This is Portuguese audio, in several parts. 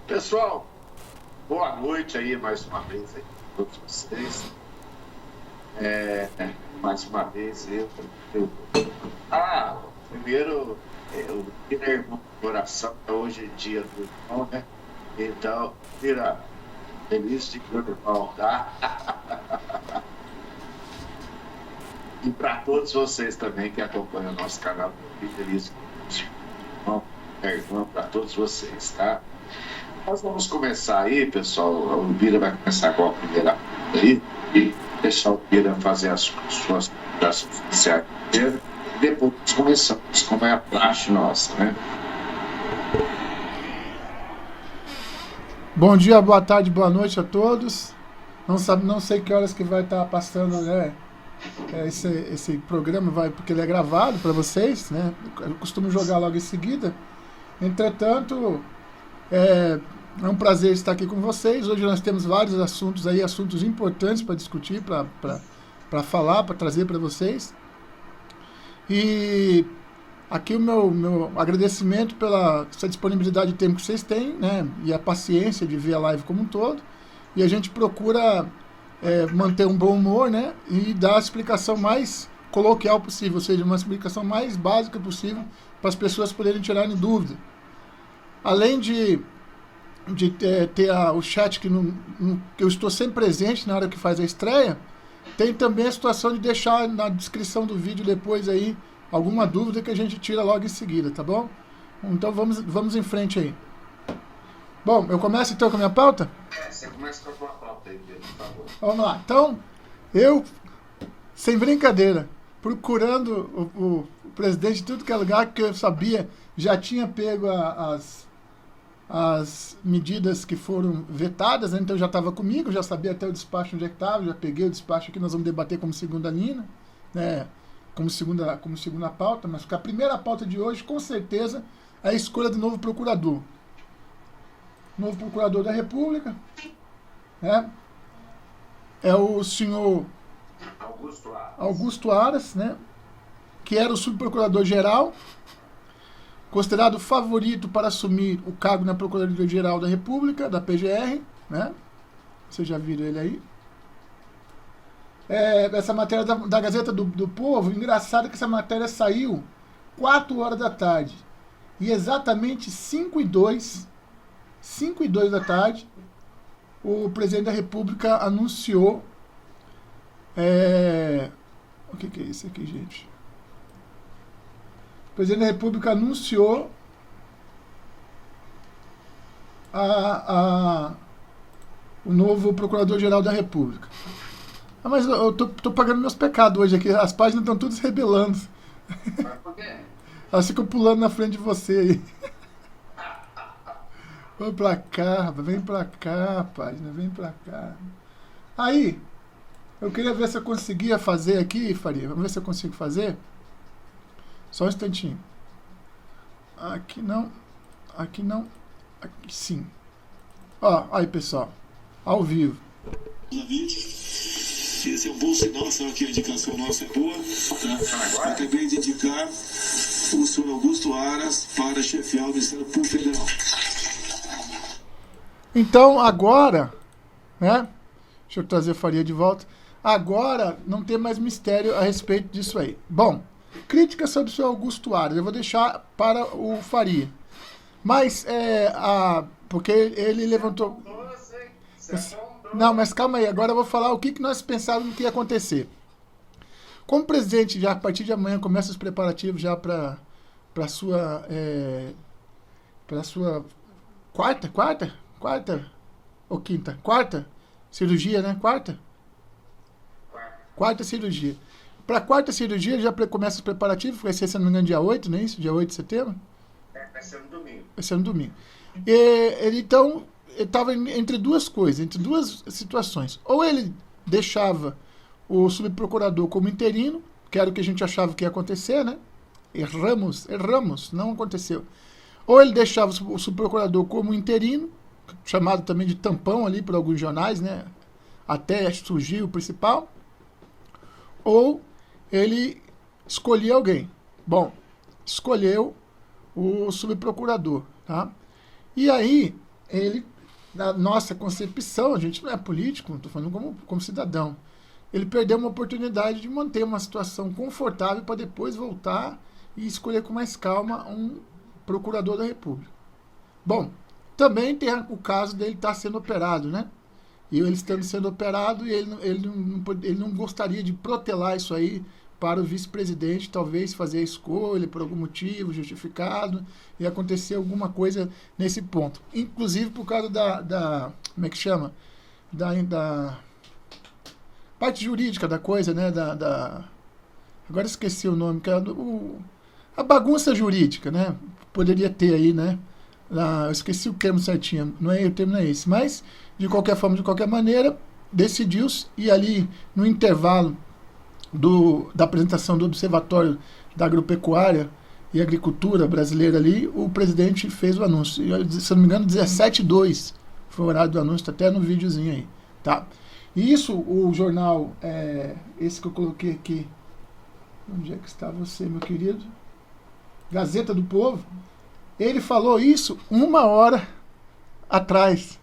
Pessoal, boa noite aí mais uma vez aí a todos vocês. É, Mais uma vez primeiro, o Vira Irmão do Coração, hoje é dia do irmão, né? Então, Vira, feliz dia do irmão, tá? E para todos vocês também que acompanham o nosso canal, feliz dia do irmão, para todos vocês, tá? Nós vamos começar aí, pessoal. O Vira vai começar com a primeira aí e deixar o Vira fazer as suas considerações iniciais primeiro. Depois começamos, como é a praxe nossa, né? Bom dia, boa tarde, boa noite a todos. Não sei que horas que vai estar passando, né? Esse programa vai, porque ele é gravado para vocês, né? Eu costumo jogar logo em seguida. Entretanto, é um prazer estar aqui com vocês. Hoje nós temos vários assuntos aí, assuntos importantes para discutir, para falar, para trazer para vocês. E aqui o meu agradecimento pela essa disponibilidade de tempo que vocês têm, né? E a paciência de ver a live como um todo. E a gente procura manter um bom humor, né? E dar a explicação mais coloquial possível, ou seja, uma explicação mais básica possível para as pessoas poderem tirar dúvida. Além de ter o chat que eu estou sempre presente na hora que faz a estreia, tem também a situação de deixar na descrição do vídeo depois aí alguma dúvida que a gente tira logo em seguida, tá bom? Então vamos em frente aí. Bom, eu começo então com a minha pauta? Você começa com a tua pauta aí, Pedro, por favor. Vamos lá. Então, eu, sem brincadeira, procurando o presidente de tudo que é lugar que eu sabia, já tinha pego as medidas que foram vetadas, né? Então já estava comigo, já sabia até o despacho onde é que estava, já peguei o despacho que nós vamos debater como segunda linha, né? Como segunda pauta, mas a primeira pauta de hoje, com certeza, é a escolha do novo procurador. Novo procurador da República, né? É o senhor Augusto Aras, né? Que era o subprocurador-geral, considerado favorito para assumir o cargo na Procuradoria-Geral da República, da PGR, né? Vocês já viram ele aí. Essa matéria da Gazeta do Povo, engraçado que essa matéria saiu 4 horas da tarde. E exatamente 5h02 da tarde, o presidente da República anunciou... O que é isso aqui, gente? O presidente da República anunciou o novo Procurador-Geral da República. Mas eu tô pagando meus pecados hoje aqui. As páginas estão todas rebelando. Mas por quê? Elas ficam pulando na frente de você aí. Vem pra cá, rapaz. Vem pra cá, página. Vem pra cá. Aí, eu queria ver se eu conseguia fazer aqui, Faria. Vamos ver se eu consigo fazer. Só um instantinho. Aqui não. Aqui não. Aqui sim. Ó, aí, pessoal. Ao vivo. Esse é um bom sinal, sabe que a indicação nossa é boa. Tá? Acabei de indicar o senhor Augusto Aras para chefiar o Ministério Público Federal. Então, agora, né? Deixa eu trazer a Faria de volta. Agora não tem mais mistério a respeito disso aí. Bom, crítica sobre o senhor Augusto Aras, eu vou deixar para o Faria. Mas, porque ele levantou... Não, mas calma aí, agora eu vou falar o que nós pensávamos que ia acontecer. Como o presidente, já a partir de amanhã, começa os preparativos já para sua quarta ou quinta? Quarta cirurgia, né? Quarta cirurgia. Para a quarta cirurgia já começa os preparativos, vai ser, se não me engano, dia 8, não é isso? Dia 8 de setembro? Vai ser no domingo. Vai ser no domingo. Ele estava entre duas coisas, entre duas situações. Ou ele deixava o subprocurador como interino, que era o que a gente achava que ia acontecer, né? Erramos, não aconteceu. Ou ele deixava o subprocurador como interino, chamado também de tampão ali por alguns jornais, né? Até surgir o principal. Ou ele escolhia alguém. Bom, escolheu o subprocurador, tá? E aí, ele, na nossa concepção, a gente não é político, estou falando como cidadão, ele perdeu uma oportunidade de manter uma situação confortável para depois voltar e escolher com mais calma um procurador da República. Bom, também tem o caso dele estar sendo operado, né? E ele estando sendo operado, e ele não gostaria de protelar isso aí para o vice-presidente, talvez fazer a escolha por algum motivo justificado e acontecer alguma coisa nesse ponto. Inclusive por causa como é que chama? Da parte jurídica da coisa, né? Agora esqueci o nome, que é a bagunça jurídica, né? Poderia ter aí, né? Eu esqueci o termo certinho, o termo não é esse, mas de qualquer forma, de qualquer maneira, decidiu-se, e ali no intervalo da apresentação do Observatório da Agropecuária e Agricultura Brasileira ali, o presidente fez o anúncio. Se eu não me engano, 17h02 foi o horário do anúncio, está até no videozinho aí. Tá? E isso, o jornal, esse que eu coloquei aqui, onde é que está você, meu querido? Gazeta do Povo, ele falou isso 1 hora atrás.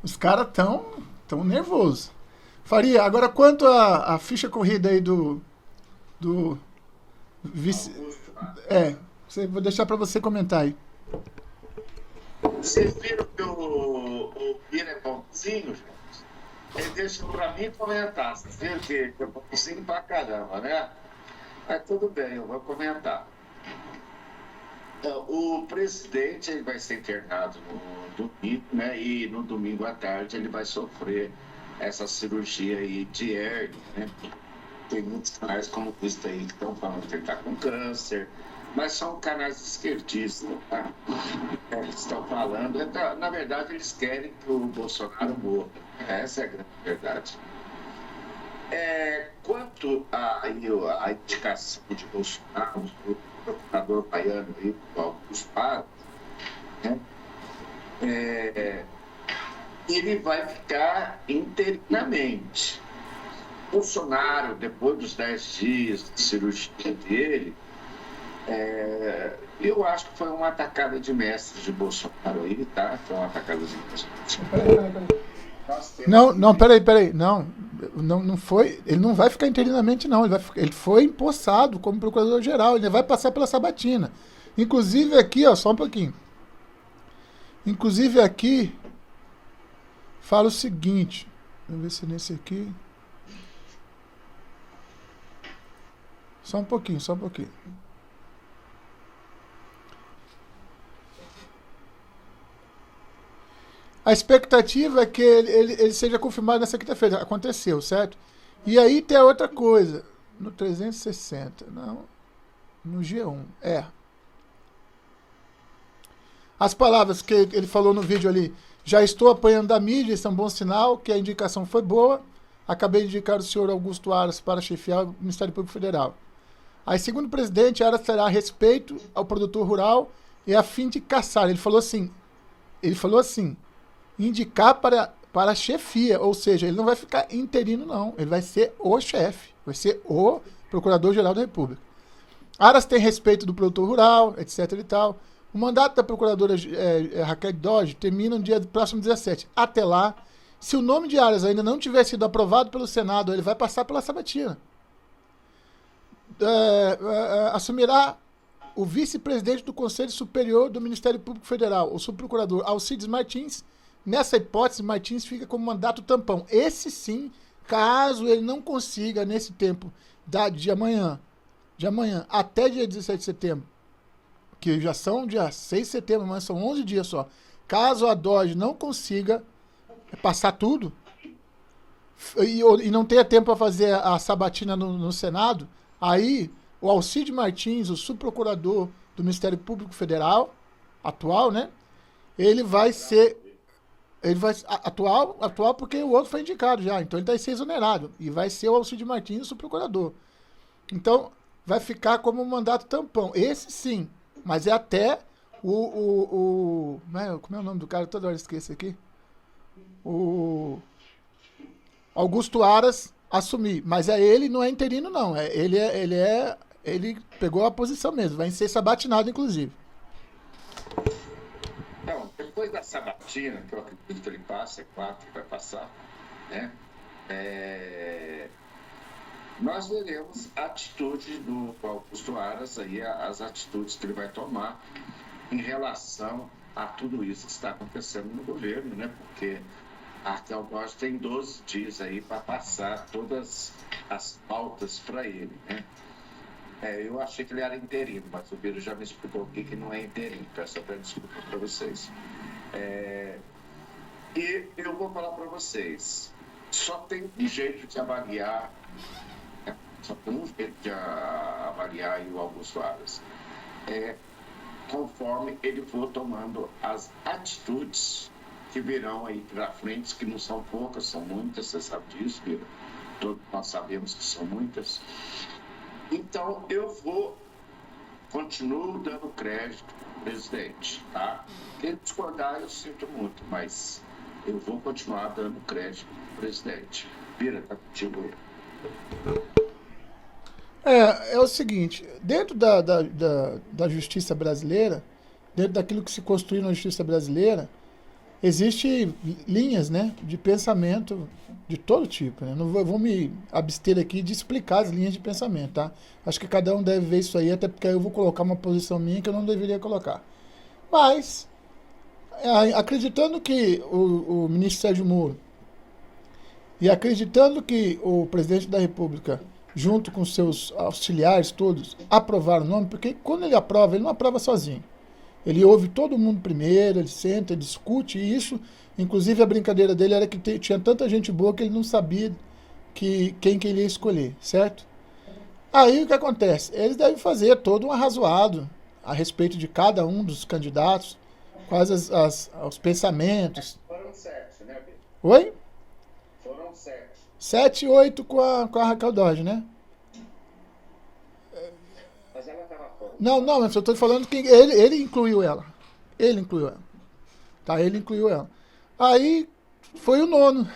Os caras tão nervosos. Faria, agora quanto a ficha corrida aí do vice... vou deixar para você comentar aí. Vocês viram que o Bira é bonzinho, gente? Ele deixou para mim comentar. Vocês viram que é bonzinho pra caramba, né? Mas tudo bem, eu vou comentar. O presidente ele vai ser internado no domingo, né? E no domingo à tarde ele vai sofrer essa cirurgia aí de hérnia, né? Tem muitos canais como isso aí que estão falando que ele está com câncer, mas são canais esquerdistas, tá? Eles estão falando, na verdade eles querem que o Bolsonaro morra. Essa é a grande verdade. Quanto à indicação de Bolsonaro, do procurador baiano aí, o Augusto Aras, né? Ele vai ficar interinamente. Bolsonaro, depois dos 10 dias de cirurgia dele, eu acho que foi uma atacada de mestre de Bolsonaro aí, tá? Foi uma atacada de mestre. Peraí. Não foi. Ele não vai ficar interinamente, não. Ele foi empossado como procurador-geral. Ele vai passar pela sabatina. Inclusive aqui, ó, só um pouquinho. Inclusive aqui fala o seguinte. Vamos ver se é nesse aqui. Só um pouquinho. A expectativa é que ele seja confirmado nessa quinta-feira. Aconteceu, certo? E aí tem a outra coisa. No 360, não. No G1, As palavras que ele falou no vídeo ali. Já estou apanhando da mídia, isso é um bom sinal, que a indicação foi boa. Acabei de indicar o senhor Augusto Aras para chefiar o Ministério Público Federal. Aí, segundo o presidente, Aras terá respeito ao produtor rural e a fim de caçar. Ele falou assim, indicar para a chefia, ou seja, ele não vai ficar interino, não. Ele vai ser o chefe, vai ser o Procurador-Geral da República. Aras tem respeito do produtor rural, etc. e tal. O mandato da procuradora Raquel Dodge termina no dia próximo 17. Até lá, se o nome de Aras ainda não tiver sido aprovado pelo Senado, ele vai passar pela sabatina. Assumirá o vice-presidente do Conselho Superior do Ministério Público Federal, o subprocurador Alcides Martins. Nessa hipótese, Martins fica com mandato tampão. Esse sim, caso ele não consiga, nesse tempo de amanhã até dia 17 de setembro, que já são dia 6 de setembro, mas são 11 dias só. Caso a Dodge não consiga passar tudo e não tenha tempo para fazer a sabatina no Senado, aí o Alcides Martins, o subprocurador do Ministério Público Federal, atual, né? Ele vai atual porque o outro foi indicado já, então ele vai ser exonerado e vai ser o Alcides Martins, o subprocurador. Então vai ficar como um mandato tampão. Esse sim, mas é até como é o nome do cara? Toda hora esqueço aqui. O Augusto Aras assumir. Mas ele não é interino, não. Ele pegou a posição mesmo. Vai ser sabatinado, inclusive. Então, depois depois da sabatina, que eu acredito que ele passa, é 4 que vai passar, né? Nós veremos a atitude do Augusto Aras, aí, as atitudes que ele vai tomar em relação a tudo isso que está acontecendo no governo, né? Porque a Raquel Dodge tem 12 dias aí para passar todas as pautas para ele, né? Eu achei que ele era interino, mas o Biro já me explicou aqui que não é interino, peço até desculpa para vocês. E eu vou falar para vocês, só tem um jeito de avaliar, né? Só tem um jeito de avaliar o Augusto Aras, conforme ele for tomando as atitudes que virão aí para frente, que não são poucas, são muitas, você sabe disso, Biro? Todos nós sabemos que são muitas. Então, continuo dando crédito ao presidente, tá? Quem discordar, eu sinto muito, mas eu vou continuar dando crédito ao presidente. Bira, tá contigo aí. É o seguinte, dentro da justiça brasileira, dentro daquilo que se construiu na justiça brasileira, existem linhas, né, de pensamento de todo tipo, né? Não vou me abster aqui de explicar as linhas de pensamento, tá? Acho que cada um deve ver isso aí, até porque aí eu vou colocar uma posição minha que eu não deveria colocar. Mas, acreditando que o ministro Sérgio Moro e acreditando que o presidente da República, junto com seus auxiliares todos, aprovaram o nome, porque quando ele aprova, ele não aprova sozinho. Ele ouve todo mundo primeiro, ele senta, discute, e isso, inclusive a brincadeira dele era que tinha tanta gente boa que ele não sabia quem que ele ia escolher, certo? Aí o que acontece? Eles devem fazer todo um arrazoado a respeito de cada um dos candidatos, quais os pensamentos. Foram 7, né, Bia? Oi? Foram 7. 7 e 8 com a Raquel Dodge, né? Mas ela estava fora. Não, mas eu estou falando que ele incluiu ela. Ele incluiu ela. Tá, ele incluiu ela. Aí foi o 9.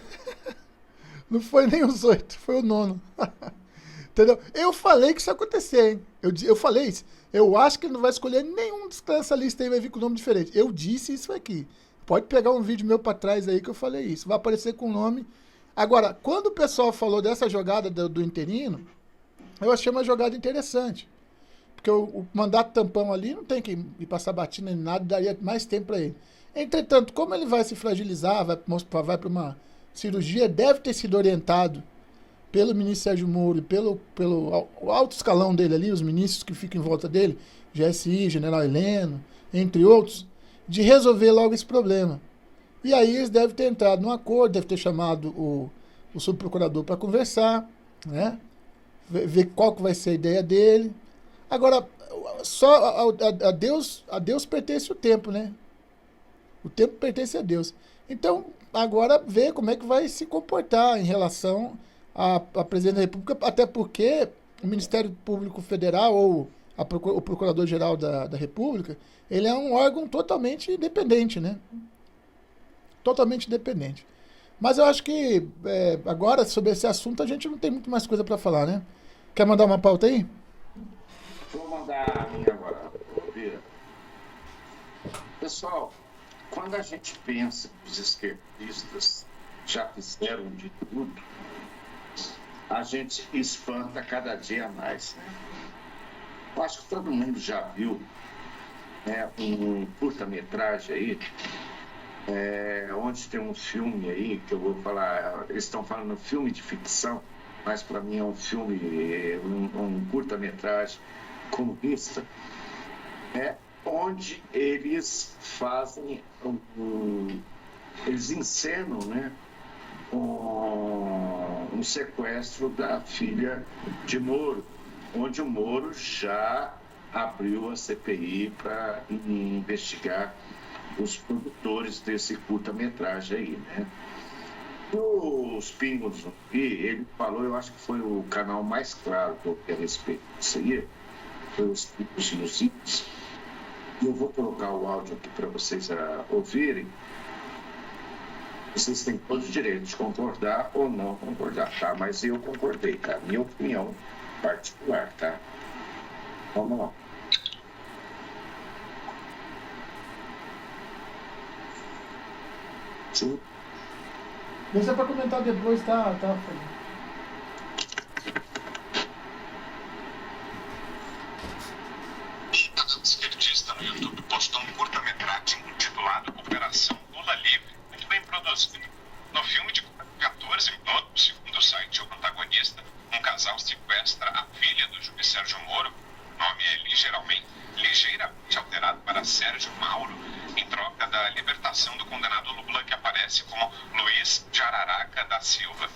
Não foi nem os 8, foi o 9. Entendeu? Eu falei que isso ia acontecer, hein? Eu falei isso. Eu acho que ele não vai escolher nenhum dessa lista aí, vai vir com nome diferente. Eu disse isso aqui. Pode pegar um vídeo meu para trás aí que eu falei isso. Vai aparecer com o nome. Agora, quando o pessoal falou dessa jogada do interino, eu achei uma jogada interessante. Porque o mandato tampão ali não tem que ir passar batina nem nada, daria mais tempo para ele. Entretanto, como ele vai se fragilizar, vai para uma cirurgia, deve ter sido orientado pelo ministro Sérgio Moro e pelo alto escalão dele ali, os ministros que ficam em volta dele, GSI, General Heleno, entre outros, de resolver logo esse problema. E aí eles devem ter entrado num acordo, devem ter chamado o subprocurador para conversar, né? Ver qual que vai ser a ideia dele. Agora, só a Deus pertence o tempo, né? O tempo pertence a Deus. Então, agora ver como é que vai se comportar em relação a presidente da República, até porque o Ministério Público Federal ou o Procurador-Geral da República, ele é um órgão totalmente independente, né? Totalmente independente. Mas eu acho que agora, sobre esse assunto, a gente não tem muito mais coisa para falar, né? Quer mandar uma pauta aí? Vou mandar a minha agora, Bira. Pessoal, quando a gente pensa que os esquerdistas já fizeram de tudo, a gente espanta cada dia mais, né? Eu acho que todo mundo já viu, né, um curta-metragem aí, onde tem um filme aí, que eu vou falar, eles estão falando filme de ficção, mas para mim é um filme, um curta-metragem comunista, onde eles fazem, eles encenam, né, um sequestro da filha de Moro, onde o Moro já abriu a CPI para investigar os produtores desse curta-metragem aí, né? Os Pingos do Zumbi, ele falou, eu acho que foi o canal mais claro que eu tenho a respeito disso aí, foi os Pingos no Zumbi. Eu vou colocar o áudio aqui para vocês ouvirem. Vocês têm todo o direito de concordar ou não concordar, tá? Mas eu concordei, tá? Minha opinião particular, tá? Vamos lá. Sim. Deixa para comentar depois, tá, Fernando? Esquerdista no YouTube postou um curta-metragem intitulado Operação Lula Livre, muito bem produzido. No filme de 14 minutos, segundo o site O Antagonista, um casal sequestra a filha do juiz Sérgio Moro, o nome é ligeiramente alterado para Sérgio Mauro, em troca da libertação do condenado Lula, que aparece como Luiz Jararaca da Silva.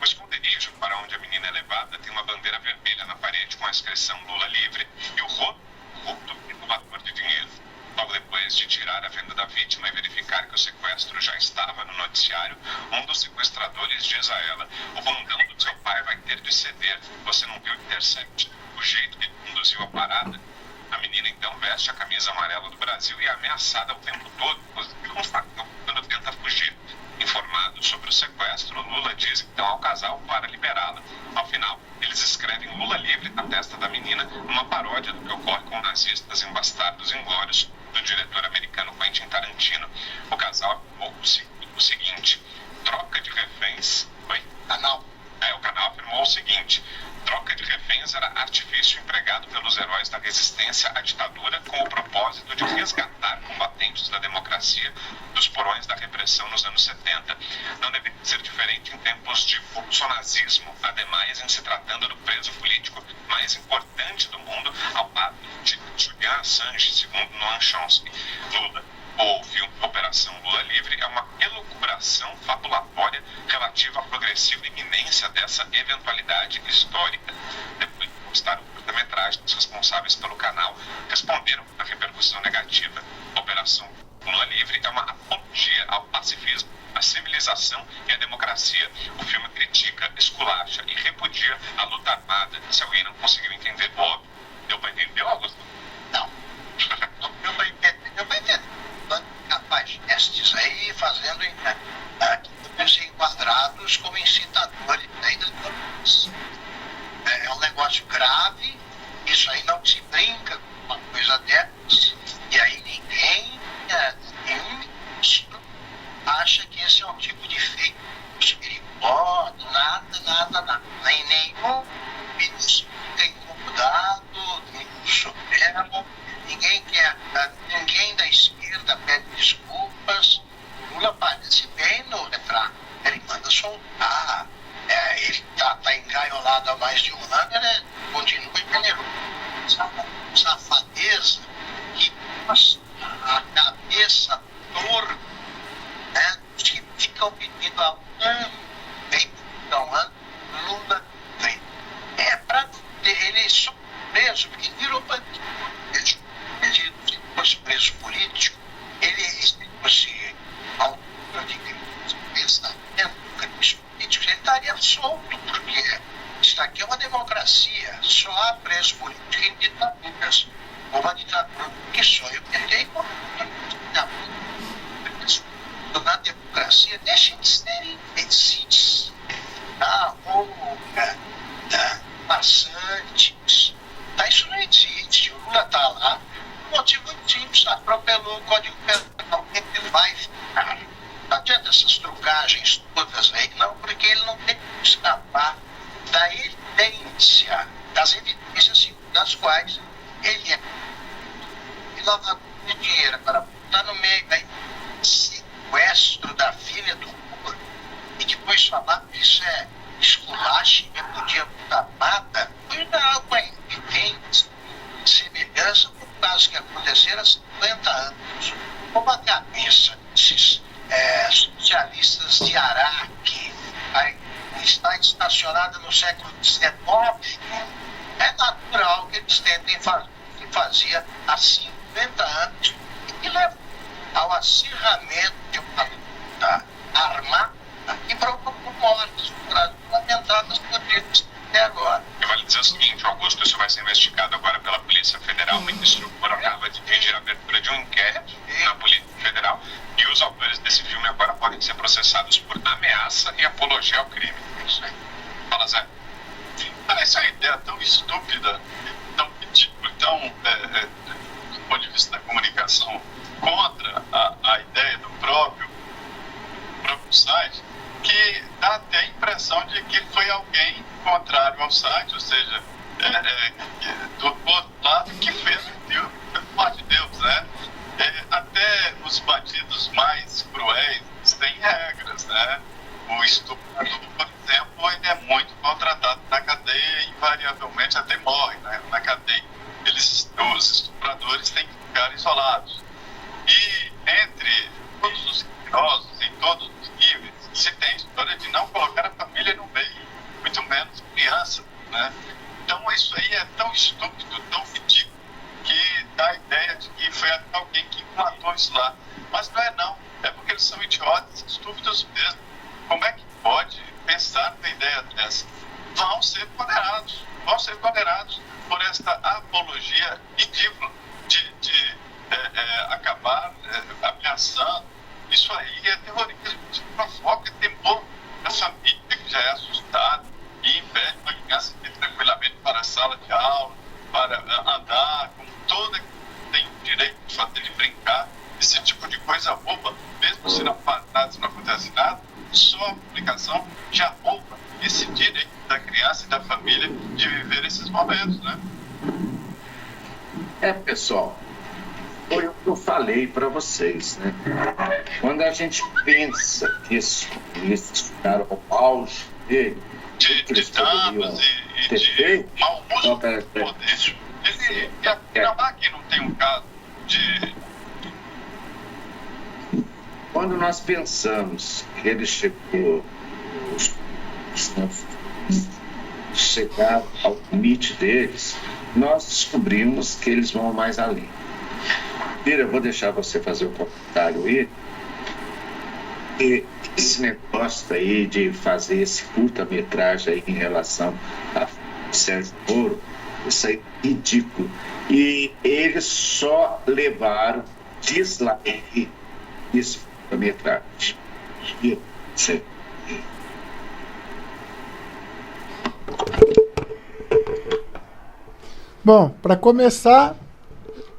O esconderijo para onde a menina é levada tem uma bandeira vermelha na parede com a inscrição Lula Livre e o rosto do lavador de dinheiro. Logo depois de tirar a venda da vítima e verificar que o sequestro já estava no noticiário, um dos sequestradores diz a ela: "O bundão do seu pai vai ter de ceder. Você não viu o Intercept? O jeito que conduziu a parada?" A menina então veste a camisa amarela do Brasil e é ameaçada o tempo todo, quando tenta fugir. Informado sobre o sequestro, Lula diz então ao casal para liberá-la. Ao final, eles escrevem Lula Livre na testa da menina, numa paródia do que ocorre com nazistas em Bastardos Inglórios, do diretor americano Quentin Tarantino. O casal afirmou o seguinte: troca de reféns... O canal afirmou o seguinte: troca de reféns era artifício empregado pelos heróis da resistência à ditadura com o propósito de resgatar combatentes da democracia dos porões da repressão nos anos 70. Não deveria ser diferente em tempos de bolsonazismo, ademais em se tratando do preso político mais importante do mundo, ao lado de Julian Assange, segundo Noam Chomsky. O filme Operação Lula Livre é uma elucubração fabulatória relativa à progressiva iminência dessa eventualidade histórica. Depois de postar o curta-metragem, os responsáveis pelo canal responderam à repercussão negativa. Operação Lula Livre é uma apologia ao pacifismo, à civilização e à democracia. O filme critica, esculacha e repudia a luta armada. Se alguém não conseguiu entender o óbvio. Deu para entender, Augusto? Não. Deu para entender. Rapaz, estes aí fazendo ser enquadrados como incitadores. É um negócio grave, isso aí não se brinca com uma coisa dessas, e aí ninguém, nenhum ministro acha que esse é um tipo de feito perigoso, nada. Nem nenhum ministro tem incomodado, nem o Supremo. Ninguém da esquerda pede desculpas. O Lula parece bem no retrato. Ele manda soltar. Ele tá engaiolado há mais de um ano, ele continua generoso. Safadeza que a cabeça torta, né? Que ficam pedindo há um ano, Lula vem. Ele é surpreso, porque virou bandido. Se fosse preso político, se fosse autor de pensamento, crimes políticos, ele estaria solto, porque isso aqui é uma democracia, só há preso político em ditaduras. Uma ditadura que só eu tentei na democracia, deixem de serem imbecis, passantes. Isso não existe. O Lula está lá. O motivo muito simples, atropelou o Código Penal. Ele vai ficar. Não adianta essas trucagens todas aí, não, porque ele não tem que escapar da evidência, das evidências das quais ele é. E lavador de dinheiro, para botar no meio aí, sequestro da filha do Lula, e depois falar que isso é esculache, eu podia botar nada, não, evidente semelhança com casos que aconteceram há 50 anos. Como a cabeça desses socialistas de Araque está estacionada no século XIX, é natural que eles tentem fazer o que fazia há 50 anos e levou ao acirramento de uma luta armada e provocou mortes lamentadas por eles até agora. Eu vou lhe dizer o seguinte, Augusto, isso vai ser investigado agora pela Polícia Federal. O ministro Moro acaba de pedir a abertura de um inquérito na Polícia Federal e os autores desse filme agora podem ser processados por ameaça e apologia ao crime. É isso aí. Fala, Zé. Parece uma ideia tão estúpida, tão ridícula, do ponto de vista da comunicação, contra a ideia do próprio ter a impressão de que foi alguém contrário ao site, ou seja, do outro lado que fez pelo amor de Deus, né? Até os bandidos mais cruéis têm regras, né? O estuprador, por exemplo, ele é muito maltratado na cadeia e invariavelmente até morre, né, na cadeia. Os estupradores têm que ficar isolados. E entre todos os criminosos, em todos os níveis, se tem a história de não colocar a família no meio, muito menos criança, né? Então isso aí é tão estúpido, tão ridículo, que dá a ideia de que foi alguém que implantou isso lá. Mas não é não, é porque eles são idiotas, estúpidos mesmo. Como é que pode pensar numa ideia dessa? Vão ser condenados por esta apologia ridícula de acabar ameaçando. Isso aí é terrorismo, isso provoca temor na família, que já é assustada e impede uma criança de ir tranquilamente para a sala de aula, para andar, como toda tem o direito de brincar, esse tipo de coisa rouba, mesmo se não faz nada, se não acontece nada, só a publicação já rouba esse direito da criança e da família de viver esses momentos, né? Pessoal, foi o que eu falei para vocês, né? Quando a gente pensa que eles chegaram ao auge dele, de danos e de mau uso do poder, ele afirmar que não tem um caso de... Quando nós pensamos que ele chegou, chegar ao limite deles, nós descobrimos que eles vão mais além. Pira, eu vou deixar você fazer um comentário aí. E esse negócio aí de fazer esse curta-metragem aí em relação a Sérgio Moro, isso aí é ridículo. E eles só levaram dislike esse curta-metragem. Bom, para começar,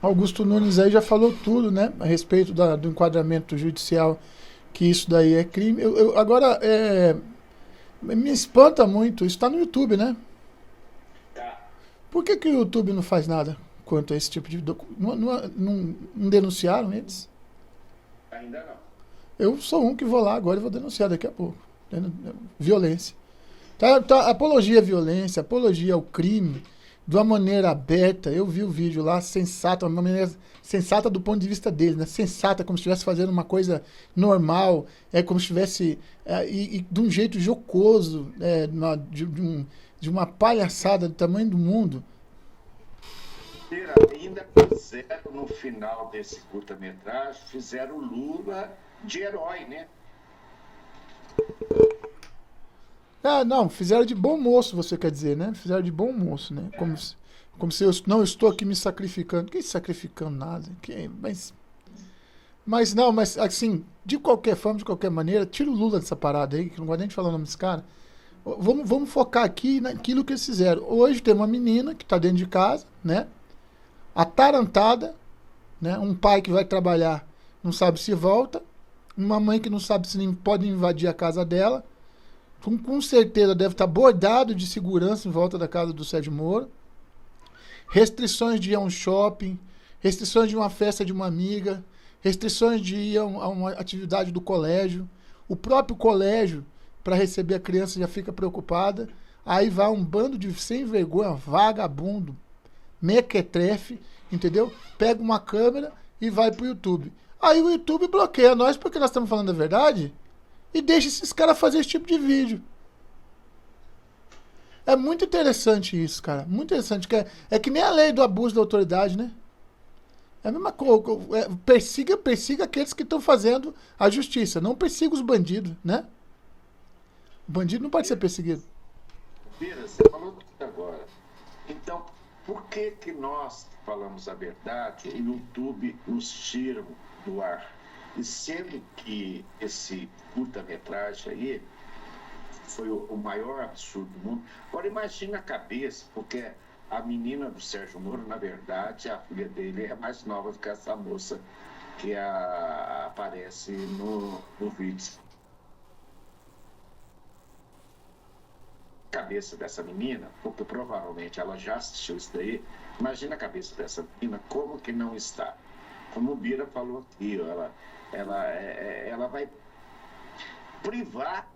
Augusto Nunes aí já falou tudo, né, a respeito do enquadramento judicial, que isso daí é crime. Agora, me espanta muito, isso está no YouTube, né? Por que o YouTube não faz nada quanto a esse tipo de não denunciaram eles? Ainda não. Eu sou um que vou lá agora e vou denunciar daqui a pouco. Violência. Tá, apologia à violência, apologia ao crime, de uma maneira aberta. Eu vi o vídeo lá, sensata, uma maneira sensata do ponto de vista dele, né? Sensata, como se estivesse fazendo uma coisa normal, como se estivesse e de um jeito jocoso, de uma palhaçada do tamanho do mundo. Ainda fizeram no final desse curta-metragem, fizeram o Lula de herói, né? Não, fizeram de bom moço, você quer dizer, né? Fizeram de bom moço, né? Como se eu não estou aqui me sacrificando. Que sacrificando nada? Mas assim, de qualquer forma, de qualquer maneira, tira o Lula dessa parada aí, que não gosto nem de falar o nome desse cara. Vamos focar aqui naquilo que eles fizeram. Hoje tem uma menina que está dentro de casa, né? Atarantada, né? Um pai que vai trabalhar, não sabe se volta. Uma mãe que não sabe se pode invadir a casa dela. Com certeza deve estar bordado de segurança em volta da casa do Sérgio Moro. Restrições de ir a um shopping, restrições de uma festa de uma amiga, restrições de ir a uma atividade do colégio. O próprio colégio, para receber a criança, já fica preocupada. Aí vai um bando de sem vergonha, vagabundo, mequetrefe, entendeu? Pega uma câmera e vai pro YouTube. Aí o YouTube bloqueia nós porque nós estamos falando a verdade e deixa esses caras fazer esse tipo de vídeo. É muito interessante isso, cara. Muito interessante. É que nem a lei do abuso da autoridade, né? É a mesma coisa. Persiga aqueles que estão fazendo a justiça. Não persiga os bandidos, né? O bandido não pode ser perseguido. Pira, você falou tudo agora. Então, por que nós falamos a verdade e o YouTube nos tira do ar? E sendo que esse curta-metragem aí foi o maior absurdo do mundo. Agora imagina a cabeça, porque a menina do Sérgio Moro, na verdade, a filha dele é mais nova do que essa moça que aparece no vídeo. cabeça dessa menina, porque provavelmente ela já assistiu isso daí, imagina a cabeça dessa menina, como que não está. Como o Bira falou aqui, ó, ela vai privar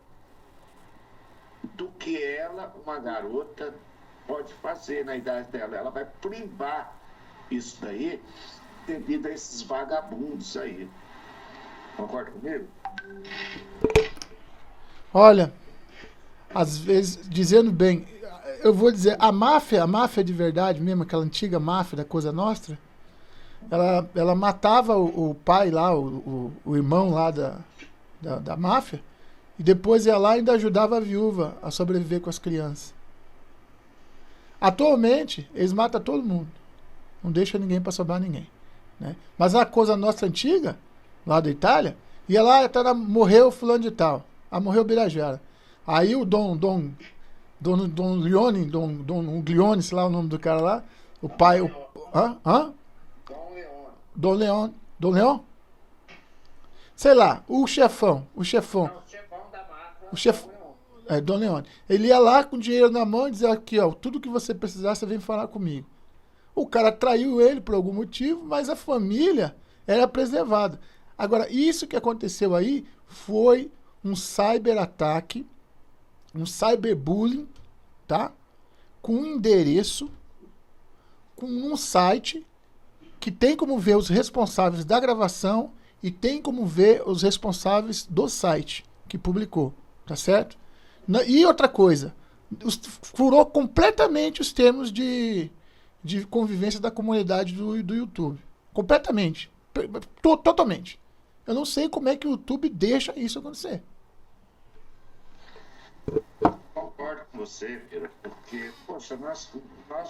do que ela, uma garota, pode fazer na idade dela. Ela vai privar isso daí devido a esses vagabundos aí. Concorda comigo? Olha, às vezes, dizendo bem, eu vou dizer, a máfia de verdade mesmo, aquela antiga máfia da Cosa Nostra, ela matava o pai lá, o irmão lá da máfia, e depois ia lá e ainda ajudava a viúva a sobreviver com as crianças. Atualmente, eles matam todo mundo. Não deixa ninguém para sobrar ninguém. Né? Mas a Cosa Nostra antiga, lá da Itália, ia lá e morreu fulano de tal. Morreu Birajara. Aí o Dom Glione, sei lá o nome do cara lá, o pai... Dom Leon? Sei lá, o chefão. Não, o chefão da máfia. Dom Leone. Ele ia lá com dinheiro na mão e dizia aqui, ó, tudo que você precisar, você vem falar comigo. O cara traiu ele por algum motivo, mas a família era preservada. Agora, isso que aconteceu aí foi um cyberataque, um cyberbullying, tá? Com um endereço, com um site que tem como ver os responsáveis da gravação e tem como ver os responsáveis do site que publicou, tá certo? E outra coisa, furou completamente os termos de convivência da comunidade do YouTube. Completamente. Totalmente. Eu não sei como é que o YouTube deixa isso acontecer. Concordo com você, Pira, porque, poxa, nós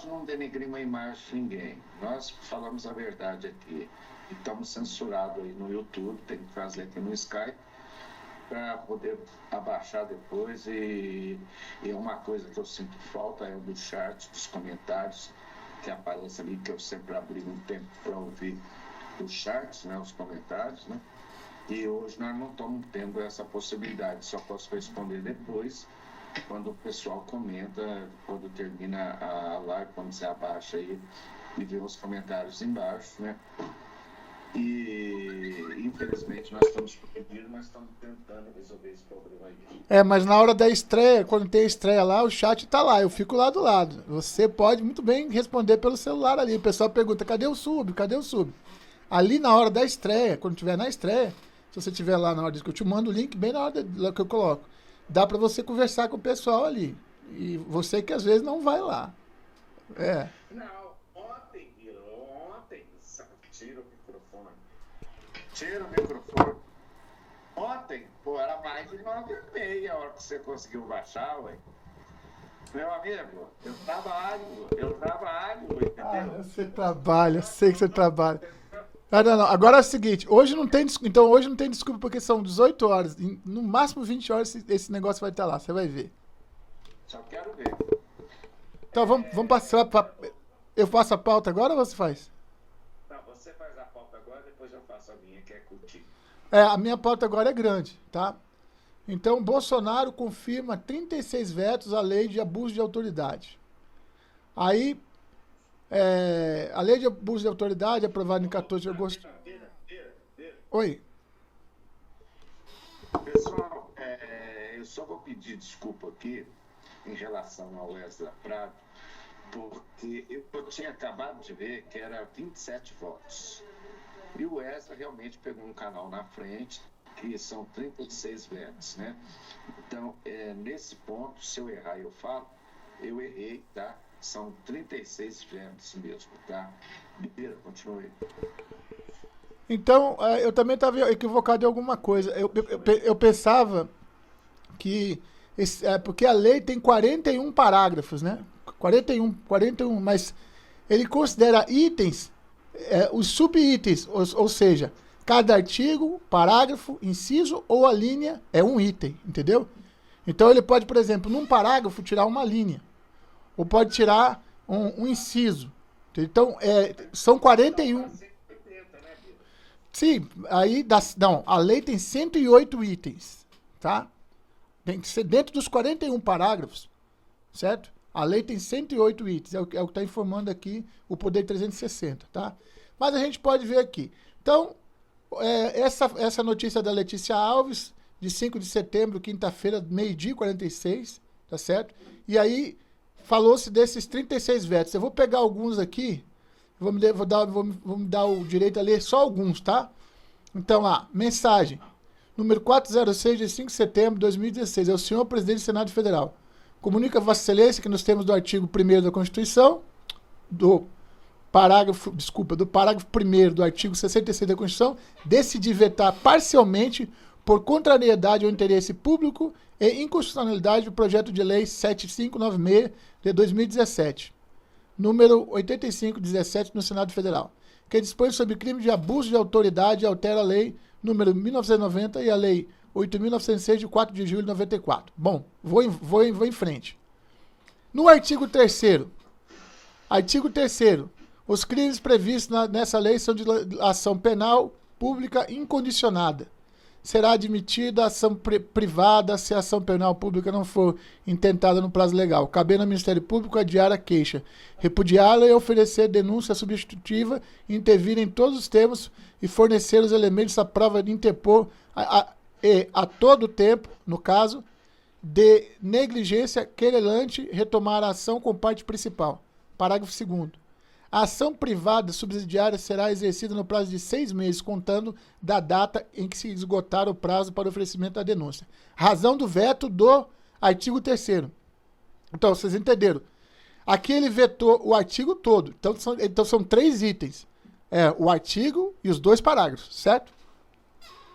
não denegrimos a imagem de ninguém. Nós falamos a verdade aqui. E estamos censurados aí no YouTube, tem que fazer aqui no Skype, para poder abaixar depois. E é uma coisa que eu sinto falta, é o do chat, dos comentários, que aparece ali, que eu sempre abri um tempo para ouvir os chats, né, os comentários, né? E hoje nós não estamos tendo essa possibilidade, só posso responder depois, quando o pessoal comenta, quando termina a live, quando você abaixa aí e vê os comentários embaixo, né? E infelizmente nós estamos proibidos, mas estamos tentando resolver esse problema aí. Mas na hora da estreia, quando tem a estreia lá, o chat tá lá, eu fico lá do lado. Você pode muito bem responder pelo celular ali. O pessoal pergunta, cadê o sub? Cadê o sub? Ali na hora da estreia, quando tiver na estreia, se você tiver lá na hora que eu te mando o link, bem na hora que eu coloco. Dá pra você conversar com o pessoal ali. E você que às vezes não vai lá. Não, ontem. Tira o microfone. Ontem, pô, era mais de 9h30 a hora que você conseguiu baixar, ué. Meu amigo, eu trabalho, entendeu? Você trabalha, eu sei que você trabalha. Não. Agora é o seguinte, hoje não tem desculpa porque são 18 horas. No máximo 20 horas esse negócio vai estar lá, você vai ver. Só quero ver. Então vamos passar para... Eu faço a pauta agora ou você faz? Não, você faz a pauta agora, depois eu faço a minha, que é curtir. A minha pauta agora é grande, tá? Então, Bolsonaro confirma 36 vetos à lei de abuso de autoridade. Aí, a lei de abuso de autoridade, aprovada em 14 de agosto... Oi? Pessoal, eu só vou pedir desculpa aqui em relação ao Wesley Prado, porque eu tinha acabado de ver que era 27 votos. E o Wesley realmente pegou um canal na frente, que são 36 vetos, né? Então, nesse ponto, se eu errar, eu falo, eu errei, tá? São 36 vetos mesmo, tá? Ribeiro, continue. Então, eu também estava equivocado em alguma coisa. Eu pensava que... porque a lei tem 41 parágrafos, né? 41, mas ele considera itens, os subitens, ou seja, cada artigo, parágrafo, inciso ou a linha é um item, entendeu? Então ele pode, por exemplo, num parágrafo tirar uma linha, ou pode tirar um inciso. Então, são 41. Sim, aí a lei tem 108 itens, tá? Tem que ser dentro dos 41 parágrafos. certo? A lei tem 108 itens, é o que está informando aqui o Poder 360, tá? Mas a gente pode ver aqui. Então, essa notícia da Letícia Alves, de 5 de setembro, quinta-feira, 12h46, tá certo? E aí, falou-se desses 36 vetos. Eu vou pegar alguns aqui, vou me dar o direito a ler só alguns, tá? Então, mensagem. Número 406, de 5 de setembro de 2016. É o senhor presidente do Senado Federal. Comunica a Vossa Excelência que nos termos do artigo 1º da Constituição, do parágrafo 1º do artigo 66 da Constituição, decidi vetar parcialmente, por contrariedade ao interesse público e inconstitucionalidade, do projeto de lei 7596 de 2017, número 8517 no Senado Federal, que dispõe sobre crime de abuso de autoridade e altera a lei número 1990 e a lei 8.906 de 4 de julho de 94. Bom, vou em frente. No artigo 3º, os crimes previstos nessa lei são de ação penal pública incondicionada. Será admitida a ação privada se a ação penal pública não for intentada no prazo legal, cabendo ao Ministério Público adiar a queixa, repudiá-la e oferecer denúncia substitutiva, intervir em todos os termos e fornecer os elementos à prova de interpor a todo tempo, no caso de negligência querelante, retomar a ação com parte principal. Parágrafo 2º. A ação privada subsidiária será exercida no prazo de 6 meses, contando da data em que se esgotar o prazo para oferecimento da denúncia. Razão do veto do artigo 3º. Então, vocês entenderam. Aqui ele vetou o artigo todo. Então são 3 itens. O artigo e os 2 parágrafos, certo?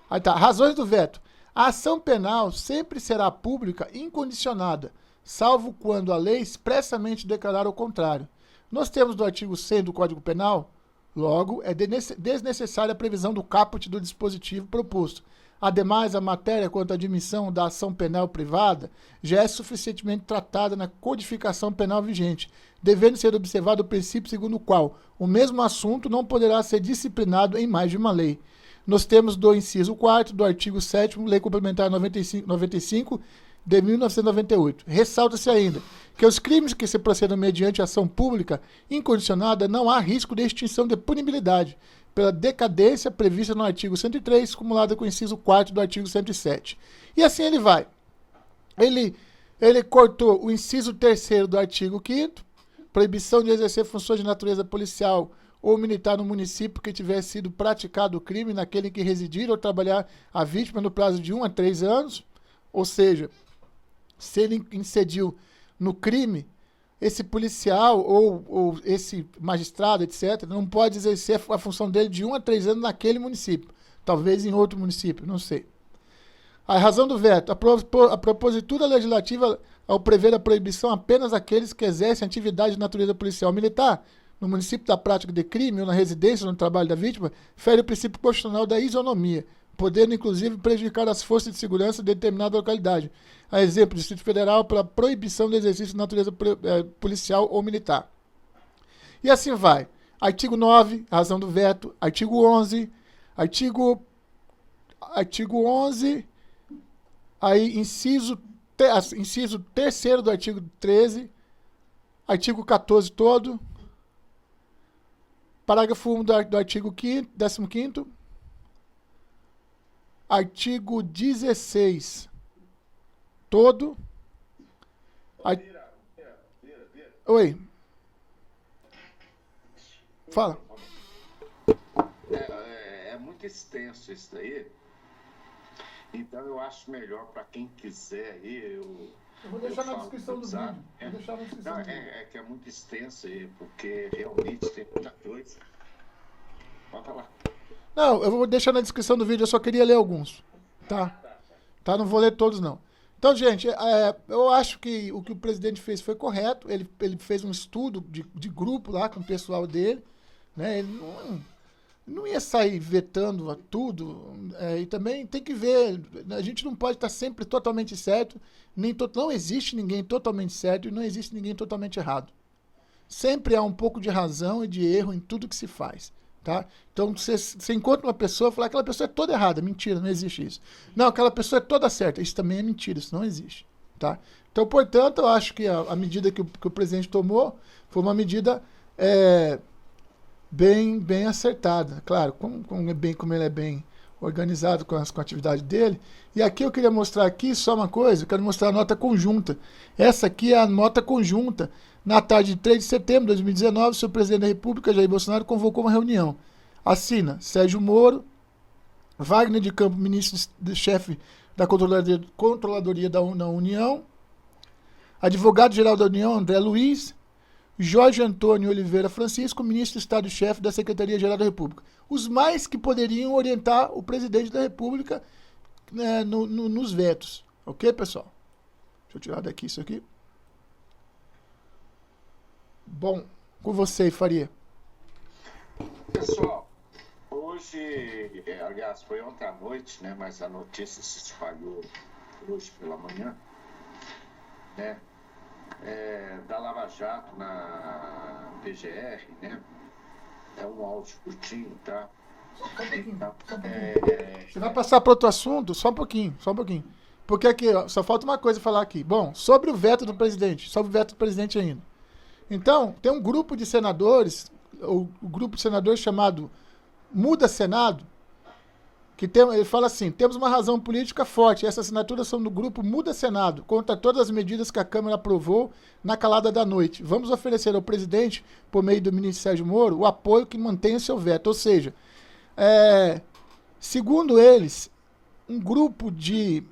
Aí tá. Razões do veto. A ação penal sempre será pública incondicionada, salvo quando a lei expressamente declarar o contrário. Nos termos do artigo 100 do Código Penal, logo, é desnecessária a previsão do caput do dispositivo proposto. Ademais, a matéria quanto à admissão da ação penal privada já é suficientemente tratada na codificação penal vigente, devendo ser observado o princípio segundo o qual o mesmo assunto não poderá ser disciplinado em mais de uma lei. Nos termos do inciso 4º do artigo 7º, Lei Complementar 95 de 1998. Ressalta-se ainda que os crimes que se procedam mediante ação pública incondicionada não há risco de extinção de punibilidade pela decadência prevista no artigo 103, cumulada com o inciso 4º do artigo 107. E assim ele vai. Ele cortou o inciso 3º do artigo 5º, proibição de exercer funções de natureza policial ou militar no município que tiver sido praticado o crime naquele em que residir ou trabalhar a vítima no prazo de 1 a 3 anos, ou seja, se ele incidiu no crime, esse policial ou esse magistrado, etc., não pode exercer a função dele de 1 a 3 anos naquele município. Talvez em outro município, não sei. A razão do veto. A propositura legislativa, ao prever a proibição apenas àqueles que exercem atividade de natureza policial ou militar, no município da prática de crime ou na residência ou no trabalho da vítima, fere o princípio constitucional da isonomia, podendo inclusive prejudicar as forças de segurança de determinada localidade. A exemplo, do Distrito Federal, pela proibição do exercício de natureza policial ou militar. E assim vai. Artigo 9, razão do veto. Artigo 11. Artigo 11. Aí, inciso 3º do artigo 13. Artigo 14 todo. Parágrafo 1 do artigo 15º. Artigo 16 todo. Oi. Fala. É muito extenso isso daí. Então eu acho melhor para quem quiser aí. Eu vou deixar na descrição do vídeo. Vou deixar na descrição do vídeo. É que é muito extenso aí, porque realmente tem muita coisa. Pode falar. Não, eu vou deixar na descrição do vídeo, eu só queria ler alguns. Tá? Não vou ler todos, não. Então, gente, eu acho que o que o presidente fez foi correto. Ele fez um estudo de grupo lá com o pessoal dele. Né? Ele não ia sair vetando tudo. E também tem que ver, a gente não pode estar sempre totalmente certo. Não existe ninguém totalmente certo e não existe ninguém totalmente errado. Sempre há um pouco de razão e de erro em tudo que se faz. Tá? Então, você encontra uma pessoa e fala, aquela pessoa é toda errada. Mentira, não existe isso. Não, aquela pessoa é toda certa. Isso também é mentira, isso não existe. Tá? Então, portanto, eu acho que a medida que o presidente tomou foi uma medida bem acertada. Claro, como ele é bem organizado com a atividade dele. E aqui eu queria mostrar aqui só uma coisa, eu quero mostrar a nota conjunta. Essa aqui é a nota conjunta. Na tarde de 3 de setembro de 2019, o senhor presidente da República, Jair Bolsonaro, convocou uma reunião. Assina Sérgio Moro, Wagner de Campos, ministro-chefe da Controladoria da União, advogado-geral da União, André Luiz, Jorge Antônio Oliveira Francisco, ministro de Estado-chefe da Secretaria-Geral da República. Os mais que poderiam orientar o presidente da República, né, nos vetos. Ok, pessoal? Deixa eu tirar daqui isso aqui. Bom, com você, Faria. Pessoal, hoje, aliás, foi ontem à noite, né, mas a notícia se espalhou hoje pela manhã, né, da Lava Jato na PGR, né, é um áudio curtinho, tá? Você vai passar para outro assunto? Só um pouquinho. Porque aqui, ó, só falta uma coisa falar aqui. Bom, sobre o veto do presidente ainda. Então, tem um grupo de senadores, o grupo de senadores chamado Muda Senado, que ele fala assim: temos uma razão política forte. Essas assinaturas são do grupo Muda Senado, contra todas as medidas que a Câmara aprovou na calada da noite. Vamos oferecer ao presidente, por meio do ministro Sérgio Moro, o apoio que mantenha seu veto. Ou seja, segundo eles, um grupo de...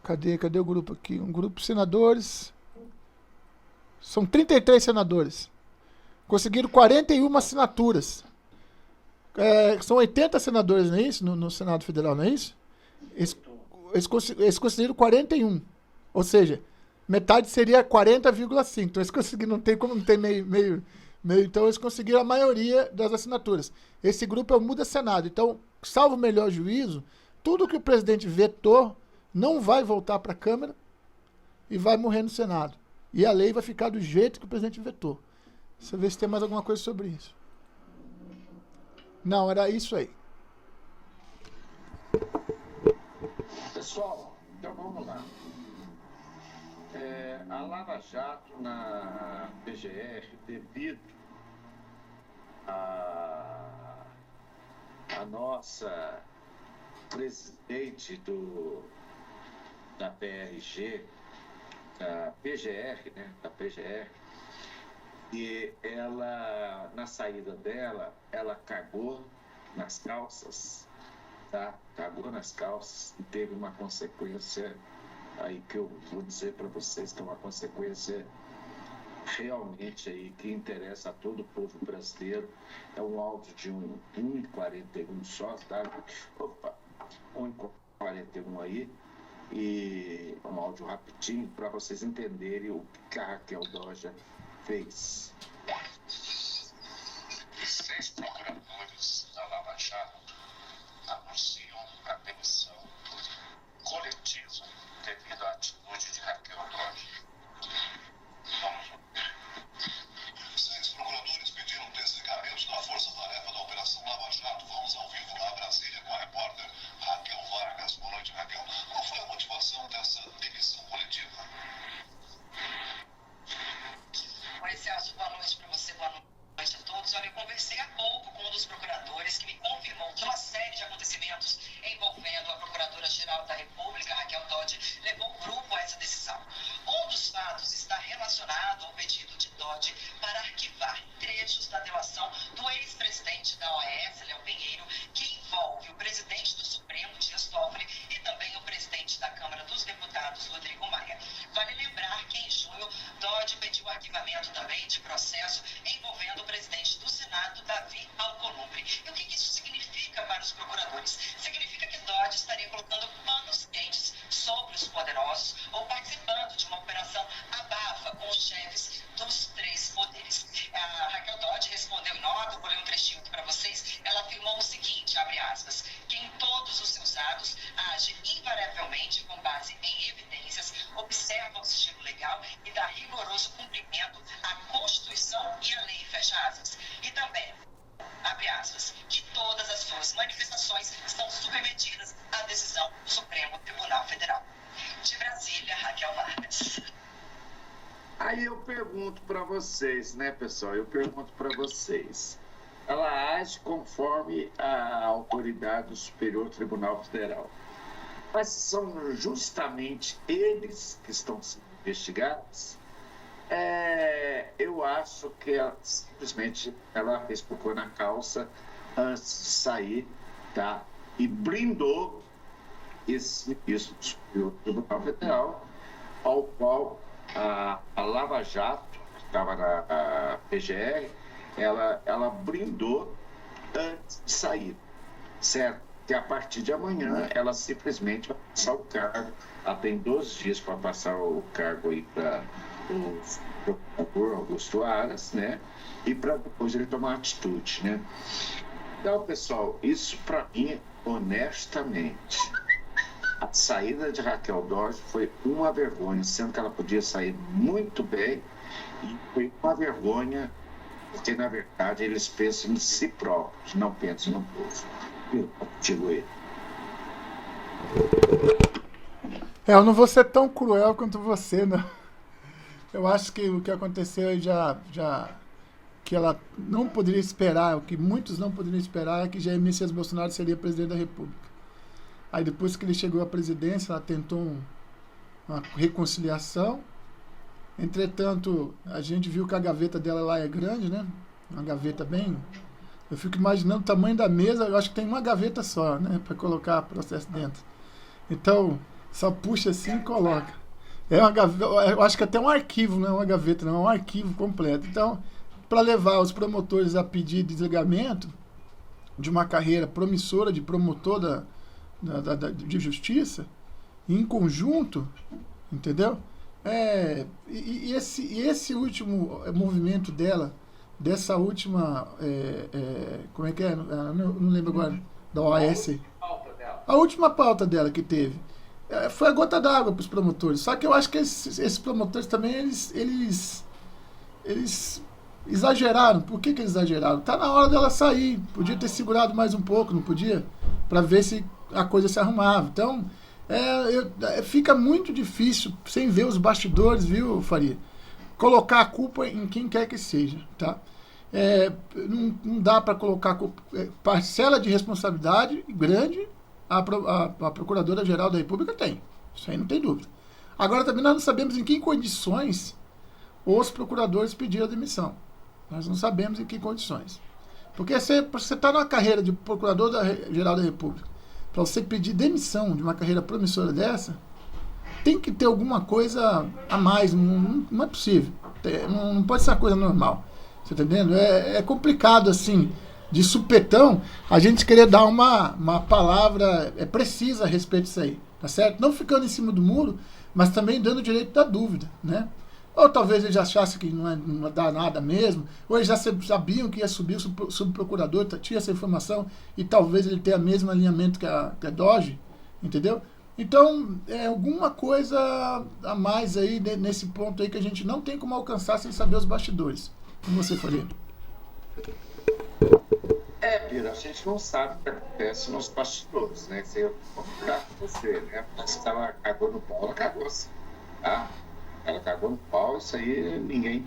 Cadê o grupo aqui? Um grupo de senadores. São 33 senadores. Conseguiram 41 assinaturas. São 80 senadores, não é isso? No Senado Federal, não é isso? Eles conseguiram 41. Ou seja, metade seria 40,5. Então eles conseguiram, não tem como não ter meio. Então eles conseguiram a maioria das assinaturas. Esse grupo é o Muda Senado. Então, salvo o melhor juízo, tudo que o presidente vetou não vai voltar para a Câmara e vai morrer no Senado. E a lei vai ficar do jeito que o presidente vetou. Deixa eu ver se tem mais alguma coisa sobre isso. Não, era isso aí. Pessoal, então vamos lá. A Lava Jato na PGR, devido a nossa presidente da PRG, da PGR, né? Da PGR, e ela, na saída dela, ela cagou nas calças, tá? Cagou nas calças e teve uma consequência aí que eu vou dizer para vocês que é uma consequência realmente aí que interessa a todo o povo brasileiro. É um áudio de 1h41 só, tá? Opa, 1h41 aí, e um áudio rapidinho para vocês entenderem o que a Raquel Doja fez. 6 procuradores da Lava Jato anunciam a demissão coletiva devido à atitude de Raquel Doja. Vamos ver. 6 procuradores pediram desligamento da força-tarefa da Operação Lava Jato. Vamos ao vivo lá a Brasília com a repórter Raquel Vargas. Boa noite, Raquel. Qual foi a motivação dessa demissão coletiva? Oi, Celso, boa noite para manifestações estão submetidas à decisão do Supremo Tribunal Federal. De Brasília, Raquel Vargas. Aí eu pergunto para vocês, né, pessoal? Eu pergunto para vocês. Ela age conforme a autoridade do Superior Tribunal Federal. Mas são justamente eles que estão sendo investigados. Eu acho que simplesmente ela fez cocô na calça antes de sair, tá? E blindou isso do Superior Tribunal Federal, ao qual a Lava Jato, que estava na PGR, ela blindou antes de sair, certo? Que a partir de amanhã ela simplesmente vai passar o cargo. Ela tem 12 dias para passar o cargo aí para o procurador Augusto Aras, né? E para depois ele tomar atitude, né? Então, pessoal, isso para mim, honestamente, a saída de Raquel Dodge foi uma vergonha, sendo que ela podia sair muito bem, e foi uma vergonha, porque na verdade eles pensam em si próprios, não pensam no povo. Eu digo ele. Eu não vou ser tão cruel quanto você, não. Eu acho que o que aconteceu aí que ela não poderia esperar, o que muitos não poderiam esperar, é que Jair Messias Bolsonaro seria presidente da República. Aí depois que ele chegou à presidência, ela tentou uma reconciliação. Entretanto, a gente viu que a gaveta dela lá é grande, né? Uma gaveta bem... Eu fico imaginando o tamanho da mesa, eu acho que tem uma gaveta só, né? Para colocar processo dentro. Então, só puxa assim e coloca. É uma gaveta, eu acho que até um arquivo, não é uma gaveta, não, é um arquivo completo. Então, para levar os promotores a pedir desligamento de uma carreira promissora de promotor de justiça, em conjunto, entendeu? E esse último movimento dela, dessa última, como é que é? Não lembro agora, da OAS. A última pauta dela que teve foi a gota d'água para os promotores. Só que eu acho que esses promotores também, eles exageraram. Por que eles exageraram? Tá na hora dela sair. Podia ter segurado mais um pouco, não podia? Para ver se a coisa se arrumava. Então, fica muito difícil, sem ver os bastidores, viu, Faria? Colocar a culpa em quem quer que seja, tá? Não dá para colocar parcela de responsabilidade grande. A Procuradora-Geral da República tem. Isso aí não tem dúvida. Agora também nós não sabemos em que condições os procuradores pediram a demissão. Nós não sabemos em que condições. Porque você está numa carreira de Procurador-Geral da República, para você pedir demissão de uma carreira promissora dessa, tem que ter alguma coisa a mais. Não é possível. Não pode ser uma coisa normal. Você está entendendo? É complicado assim, de supetão, a gente querer dar uma palavra precisa a respeito disso aí, tá certo? Não ficando em cima do muro, mas também dando o direito da dúvida, né? Ou talvez eles achassem que não dá nada mesmo, ou eles já sabiam que ia subir o subprocurador, tinha essa informação, e talvez ele tenha o mesmo alinhamento que a Doge, entendeu? Então, alguma coisa a mais aí nesse ponto aí que a gente não tem como alcançar sem saber os bastidores. Como você faria? Pira, a gente não sabe o que acontece nos bastidores, né? Se eu contar com você, né? Se ela cagou no pau, ela cagou assim, tá? Ela cagou no pau, isso aí ninguém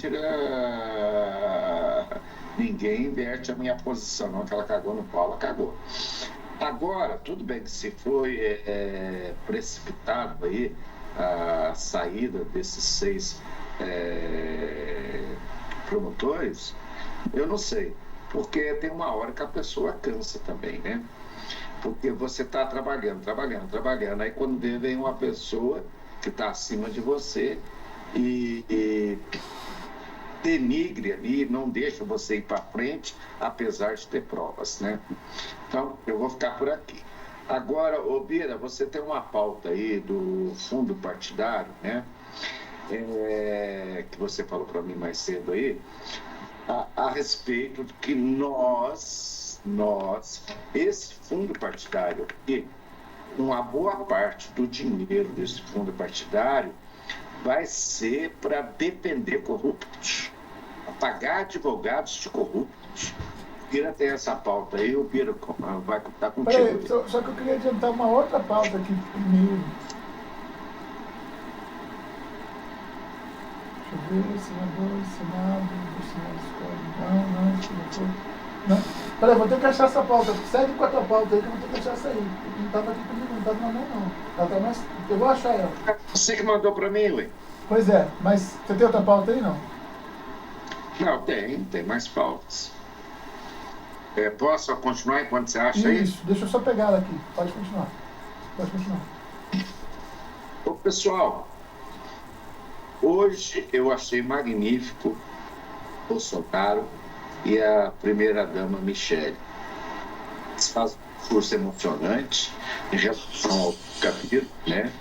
inverte a minha posição, não, que ela cagou no pau, ela cagou. Agora, tudo bem que se foi precipitado aí a saída desses 6 promotores, eu não sei, porque tem uma hora que a pessoa cansa também, né? Porque você está trabalhando, aí quando vem uma pessoa que está acima de você e denigre ali, não deixa você ir para frente, apesar de ter provas, né? Então, eu vou ficar por aqui. Agora, Bira, você tem uma pauta aí do fundo partidário, né? Que você falou para mim mais cedo aí, a respeito de que nós, esse fundo partidário aqui, uma boa parte do dinheiro desse fundo partidário vai ser para defender corruptos, para pagar advogados de corruptos. Bira tem essa pauta aí, o Bira vai estar contigo. Peraí, só que eu queria adiantar uma outra pauta aqui primeiro. Deixa eu ver, Senado escolhe. Não. Peraí, vou ter que achar essa pauta. Segue com a tua pauta aí, que eu vou ter que achar essa aí. Não estava aqui comigo, não estava na mão, não. Ela tá mais... Eu vou achar ela. Você que mandou para mim, ué? Pois é, mas você tem outra pauta aí, não? Não, tem mais pautas. Posso continuar enquanto você acha aí? Isso, deixa eu só pegar ela aqui. Pode continuar. Ô, pessoal, hoje eu achei magnífico Bolsonaro e a primeira-dama Michele. Eles fazem um discurso emocionante em relação ao capítulo, né?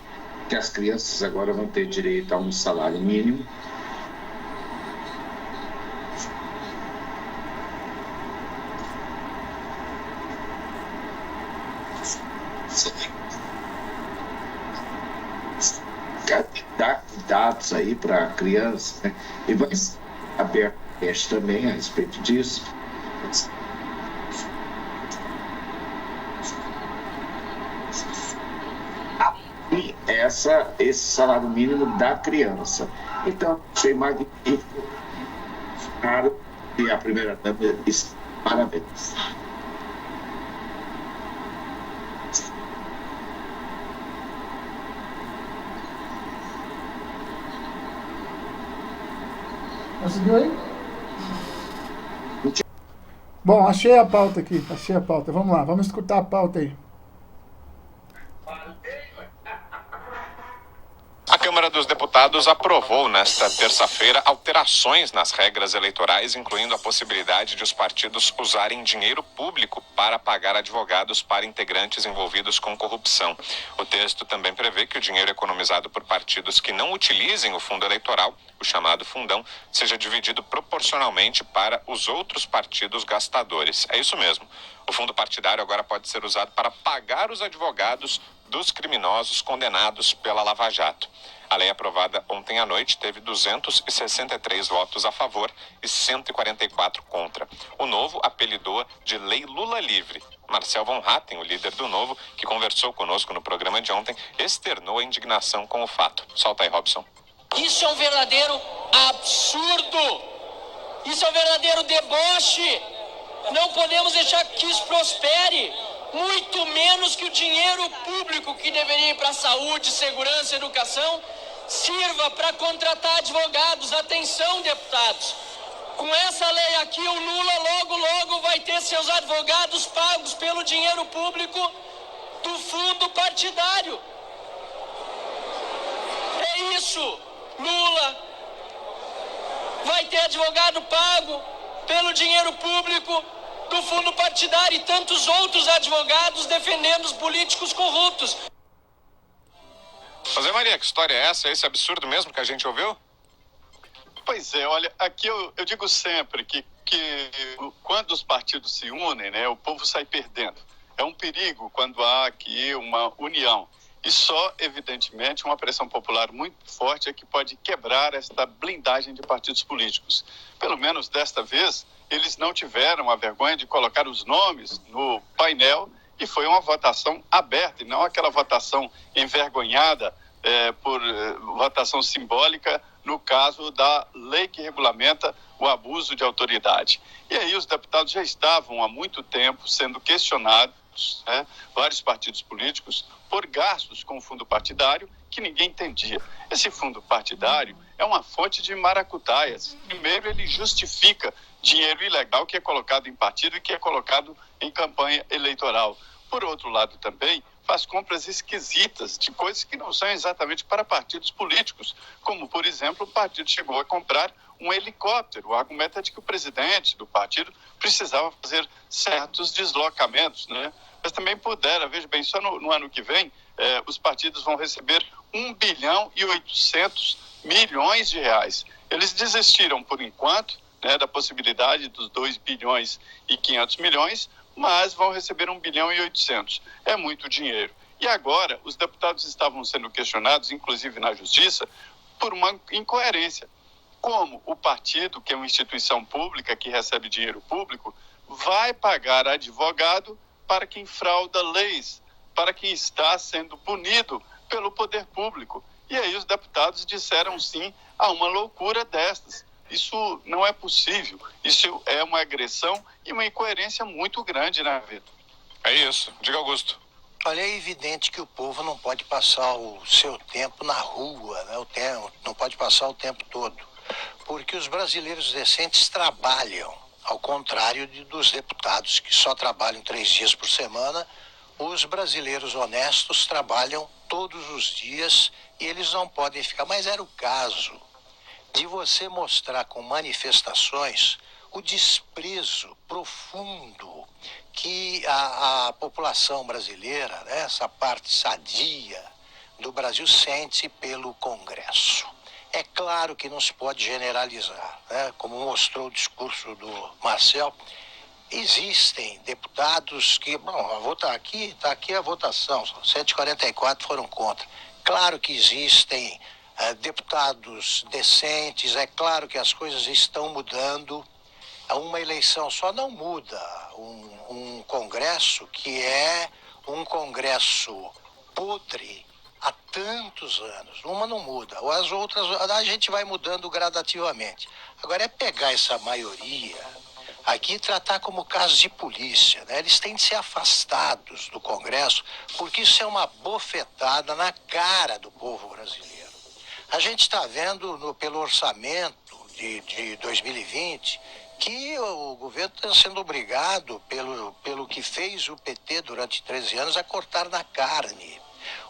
Que as crianças agora vão ter direito a um salário mínimo. Dar dados aí para a criança, né? E vai ser aberto teste também a respeito disso. E esse salário mínimo da criança. Então, achei magnífico. Claro, e a primeira-dama, parabéns. Conseguiu aí? Bom, achei a pauta aqui. Vamos lá, vamos escutar a pauta aí. A Câmara dos Deputados aprovou nesta terça-feira alterações nas regras eleitorais, incluindo a possibilidade de os partidos usarem dinheiro público para pagar advogados para integrantes envolvidos com corrupção. O texto também prevê que o dinheiro economizado por partidos que não utilizem o fundo eleitoral, o chamado fundão, seja dividido proporcionalmente para os outros partidos gastadores. É isso mesmo. O fundo partidário agora pode ser usado para pagar os advogados dos criminosos condenados pela Lava Jato. A lei aprovada ontem à noite teve 263 votos a favor e 144 contra. O Novo apelidou de Lei Lula Livre. Marcel Von Hatten, o líder do Novo, que conversou conosco no programa de ontem, externou a indignação com o fato. Solta aí, Robson. Isso é um verdadeiro absurdo. Isso é um verdadeiro deboche. Não podemos deixar que isso prospere. Muito menos que o dinheiro público que deveria ir para saúde, segurança e educação sirva para contratar advogados. Atenção, deputados. Com essa lei aqui, o Lula logo vai ter seus advogados pagos pelo dinheiro público do fundo partidário. É isso. Lula vai ter advogado pago pelo dinheiro público do fundo partidário e tantos outros advogados defendendo os políticos corruptos. José Maria, que história é essa? É esse absurdo mesmo que a gente ouviu? Pois é, olha, aqui eu digo sempre que quando os partidos se unem, né, o povo sai perdendo. É um perigo quando há aqui uma união. E só, evidentemente, uma pressão popular muito forte é que pode quebrar esta blindagem de partidos políticos. Pelo menos desta vez, eles não tiveram a vergonha de colocar os nomes no painel e foi uma votação aberta, e não aquela votação envergonhada por votação simbólica no caso da lei que regulamenta o abuso de autoridade. E aí os deputados já estavam há muito tempo sendo questionados, né, vários partidos políticos, por gastos com o fundo partidário que ninguém entendia. Esse fundo partidário é uma fonte de maracutaias. Primeiro, ele justifica dinheiro ilegal que é colocado em partido e que é colocado em campanha eleitoral. Por outro lado, também faz compras esquisitas de coisas que não são exatamente para partidos políticos, como, por exemplo, o partido chegou a comprar um helicóptero. O argumento é de que o presidente do partido precisava fazer certos deslocamentos, né? Mas também pudera, veja bem, só no ano que vem, os partidos vão receber 1 bilhão e 800 milhões de reais. Eles desistiram, por enquanto, né, da possibilidade dos 2 bilhões e 500 milhões, mas vão receber 1 bilhão e 800. É muito dinheiro. E agora, os deputados estavam sendo questionados, inclusive na Justiça, por uma incoerência. Como o partido, que é uma instituição pública que recebe dinheiro público, vai pagar advogado para quem frauda leis, para quem está sendo punido pelo poder público. E aí os deputados disseram sim a uma loucura destas. Isso não é possível. Isso é uma agressão e uma incoerência muito grande, né, Vitor? É isso. Diga, Augusto. Olha, é evidente que o povo não pode passar o seu tempo na rua, né? Não pode passar o tempo todo, porque os brasileiros decentes trabalham, ao contrário dos deputados que só trabalham 3 dias por semana. Os brasileiros honestos trabalham todos os dias e eles não podem ficar. Mas era o caso de você mostrar com manifestações o desprezo profundo que a população brasileira, né, essa parte sadia do Brasil, sente pelo Congresso. É claro que não se pode generalizar, né? Como mostrou o discurso do Marcel, existem deputados que, está aqui a votação, 144 foram contra. Claro que existem deputados decentes, é claro que as coisas estão mudando. Uma eleição só não muda um Congresso que é um Congresso podre há tantos anos. Uma não muda, as outras a gente vai mudando gradativamente. Agora é pegar essa maioria aqui e tratar como caso de polícia, né? Eles têm de ser afastados do Congresso, porque isso é uma bofetada na cara do povo brasileiro. A gente está vendo pelo orçamento de 2020 que o governo está sendo obrigado, pelo que fez o PT durante 13 anos, a cortar na carne.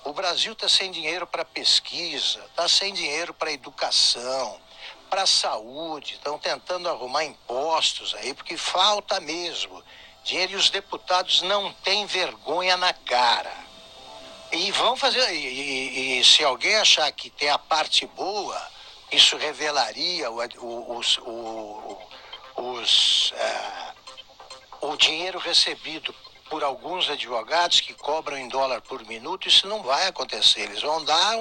O Brasil está sem dinheiro para pesquisa, está sem dinheiro para educação, para saúde, estão tentando arrumar impostos aí, porque falta mesmo dinheiro e os deputados não têm vergonha na cara. E vão fazer, e se alguém achar que tem a parte boa, isso revelaria o dinheiro recebido por alguns advogados que cobram em dólar por minuto. Isso não vai acontecer. Eles vão dar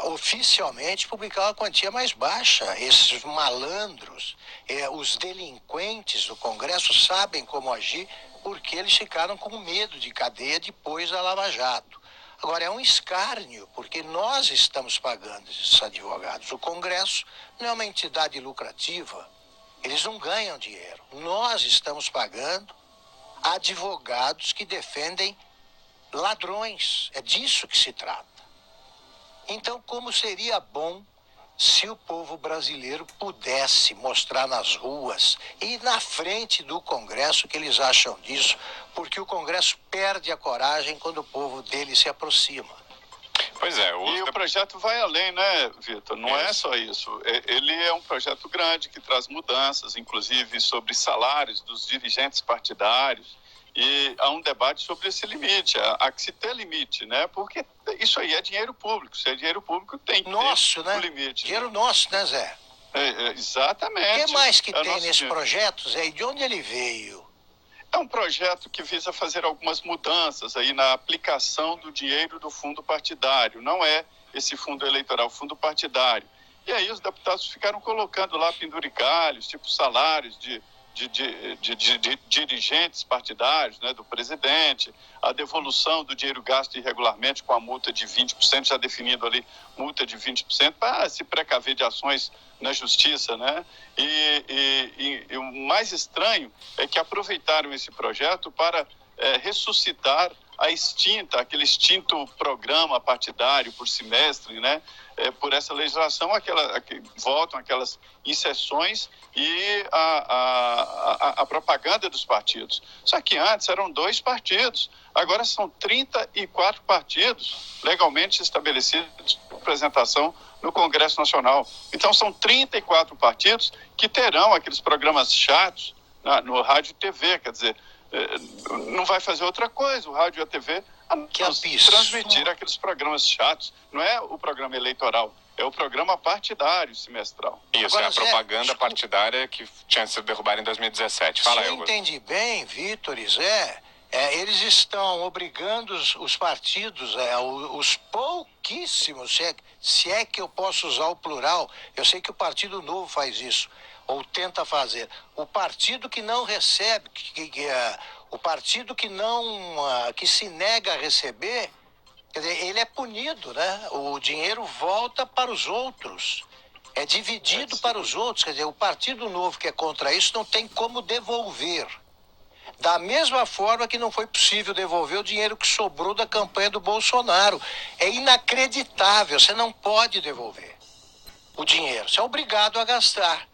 oficialmente publicar uma quantia mais baixa. Esses malandros, os delinquentes do Congresso sabem como agir, porque eles ficaram com medo de cadeia depois da Lava Jato. Agora, é um escárnio, porque nós estamos pagando esses advogados. O Congresso não é uma entidade lucrativa, eles não ganham dinheiro. Nós estamos pagando advogados que defendem ladrões. É disso que se trata. Então, como seria bom se o povo brasileiro pudesse mostrar nas ruas e na frente do Congresso o que eles acham disso, porque o Congresso perde a coragem quando o povo dele se aproxima. Pois é. E o projeto vai além, né, Vitor? Não é só isso. Ele é um projeto grande que traz mudanças, inclusive sobre salários dos dirigentes partidários. E há um debate sobre esse limite, há que se ter limite, né? Porque isso aí é dinheiro público. Se é dinheiro público, tem que ter um limite. Dinheiro nosso, né, Zé? Exatamente. O que mais que tem nesse projeto, Zé? E de onde ele veio? É um projeto que visa fazer algumas mudanças aí na aplicação do dinheiro do fundo partidário. Não é esse fundo eleitoral, fundo partidário. E aí os deputados ficaram colocando lá penduricalhos, tipo salários de dirigentes partidários, né, do presidente, a devolução do dinheiro gasto irregularmente com a multa de 20%, já definido ali, multa de 20%, para se precaver de ações na justiça, né? E o mais estranho é que aproveitaram esse projeto para ressuscitar aquele extinto programa partidário por semestre, né? Por essa legislação, voltam aquelas inserções e a propaganda dos partidos. Só que antes eram 2 partidos, agora são 34 partidos legalmente estabelecidos por representação no Congresso Nacional. Então são 34 partidos que terão aqueles programas chatos no rádio e TV, quer dizer, não vai fazer outra coisa, o rádio e a TV, a transmitir aqueles programas chatos. Não é o programa eleitoral, é o programa partidário semestral. Isso, agora, é a propaganda partidária que tinha sido derrubada em 2017. Fala aí, Augusto. Se eu entendi bem, Vitor e Zé, eles estão obrigando os partidos, os pouquíssimos, se é que eu posso usar o plural, eu sei que o Partido Novo faz isso, ou tenta fazer. O partido que não recebe, o partido que que se nega a receber, quer dizer, ele é punido, né? O dinheiro volta para os outros. É dividido para os outros. Quer dizer, o Partido Novo que é contra isso não tem como devolver. Da mesma forma que não foi possível devolver o dinheiro que sobrou da campanha do Bolsonaro. É inacreditável, você não pode devolver o dinheiro. Você é obrigado a gastar.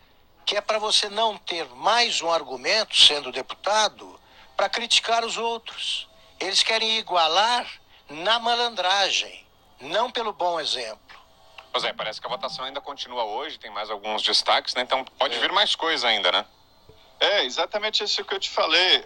Que é para você não ter mais um argumento, sendo deputado, para criticar os outros. Eles querem igualar na malandragem, não pelo bom exemplo. Pois é, parece que a votação ainda continua hoje, tem mais alguns destaques, né? Então pode vir mais coisa ainda, né? É, exatamente isso que eu te falei.